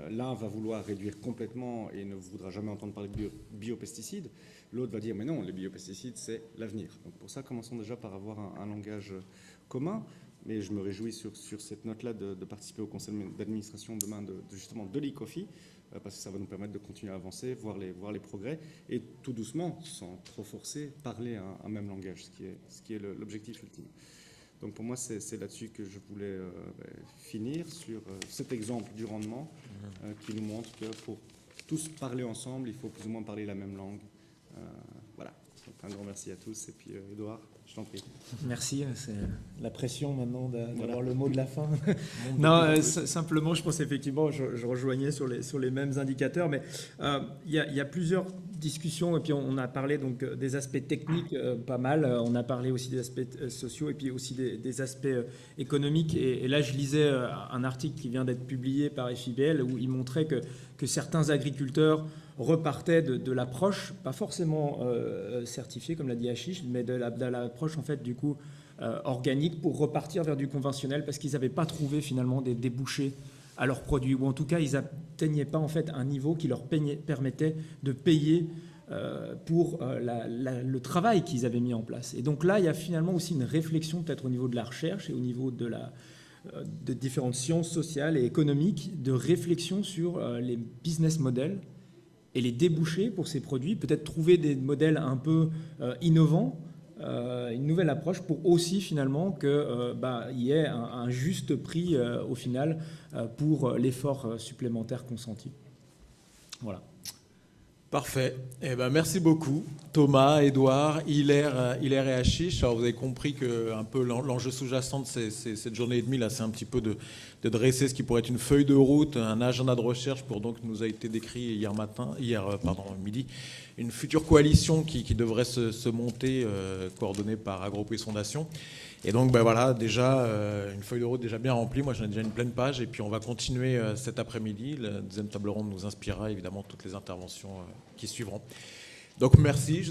L'un va vouloir réduire complètement et ne voudra jamais entendre parler de biopesticides. L'autre va dire, mais non, les biopesticides, c'est l'avenir. Donc pour ça, commençons déjà par avoir un langage commun. Mais je me réjouis sur cette note-là de participer au conseil d'administration demain justement de l'e-coffee, parce que ça va nous permettre de continuer à avancer, voir les progrès, et tout doucement, sans trop forcer, parler un même langage, ce qui est l'objectif ultime. Donc pour moi, c'est là-dessus que je voulais finir, sur cet exemple du rendement qui nous montre que pour tous parler ensemble, il faut plus ou moins parler la même langue. Voilà. Donc un grand merci à tous. Et puis Edouard, je t'en prie.
Merci, c'est la pression maintenant d'avoir le mot de la fin. Non, simplement, je pense effectivement, je rejoignais sur les mêmes indicateurs, mais il y a plusieurs discussions, et puis on a parlé donc des aspects techniques pas mal, on a parlé aussi des aspects sociaux, et puis aussi des aspects économiques, et là je lisais un article qui vient d'être publié par FIBL, où il montrait que certains agriculteurs repartaient de l'approche, pas forcément certifiée, comme l'a dit Ashish, mais de l'approche en fait du coup organique, pour repartir vers du conventionnel, parce qu'ils n'avaient pas trouvé finalement des débouchés à leurs produits, ou en tout cas ils n'atteignaient pas en fait un niveau qui leur permettait de payer pour le travail qu'ils avaient mis en place. Et donc là, il y a finalement aussi une réflexion peut-être au niveau de la recherche et au niveau de différentes sciences sociales et économiques, de réflexion sur les business models et les débouchés pour ces produits, peut-être trouver des modèles un peu innovants, une nouvelle approche pour aussi finalement qu'il y ait un juste prix au final pour l'effort supplémentaire consenti. Voilà.
Parfait. Eh ben, merci beaucoup, Thomas, Edouard, Hilaire et Ashish. Alors, vous avez compris que un peu l'enjeu sous-jacent de cette journée et demie, là, c'est un petit peu de dresser ce qui pourrait être une feuille de route, un agenda de recherche pour, donc, nous a été décrit hier midi, une future coalition qui devrait se monter, coordonnée par Agropolis Fondation. Et donc, voilà, déjà, une feuille de route déjà bien remplie. Moi, j'en ai déjà une pleine page. Et puis, on va continuer cet après-midi. La deuxième table ronde nous inspirera, évidemment, toutes les interventions qui suivront. Donc, merci.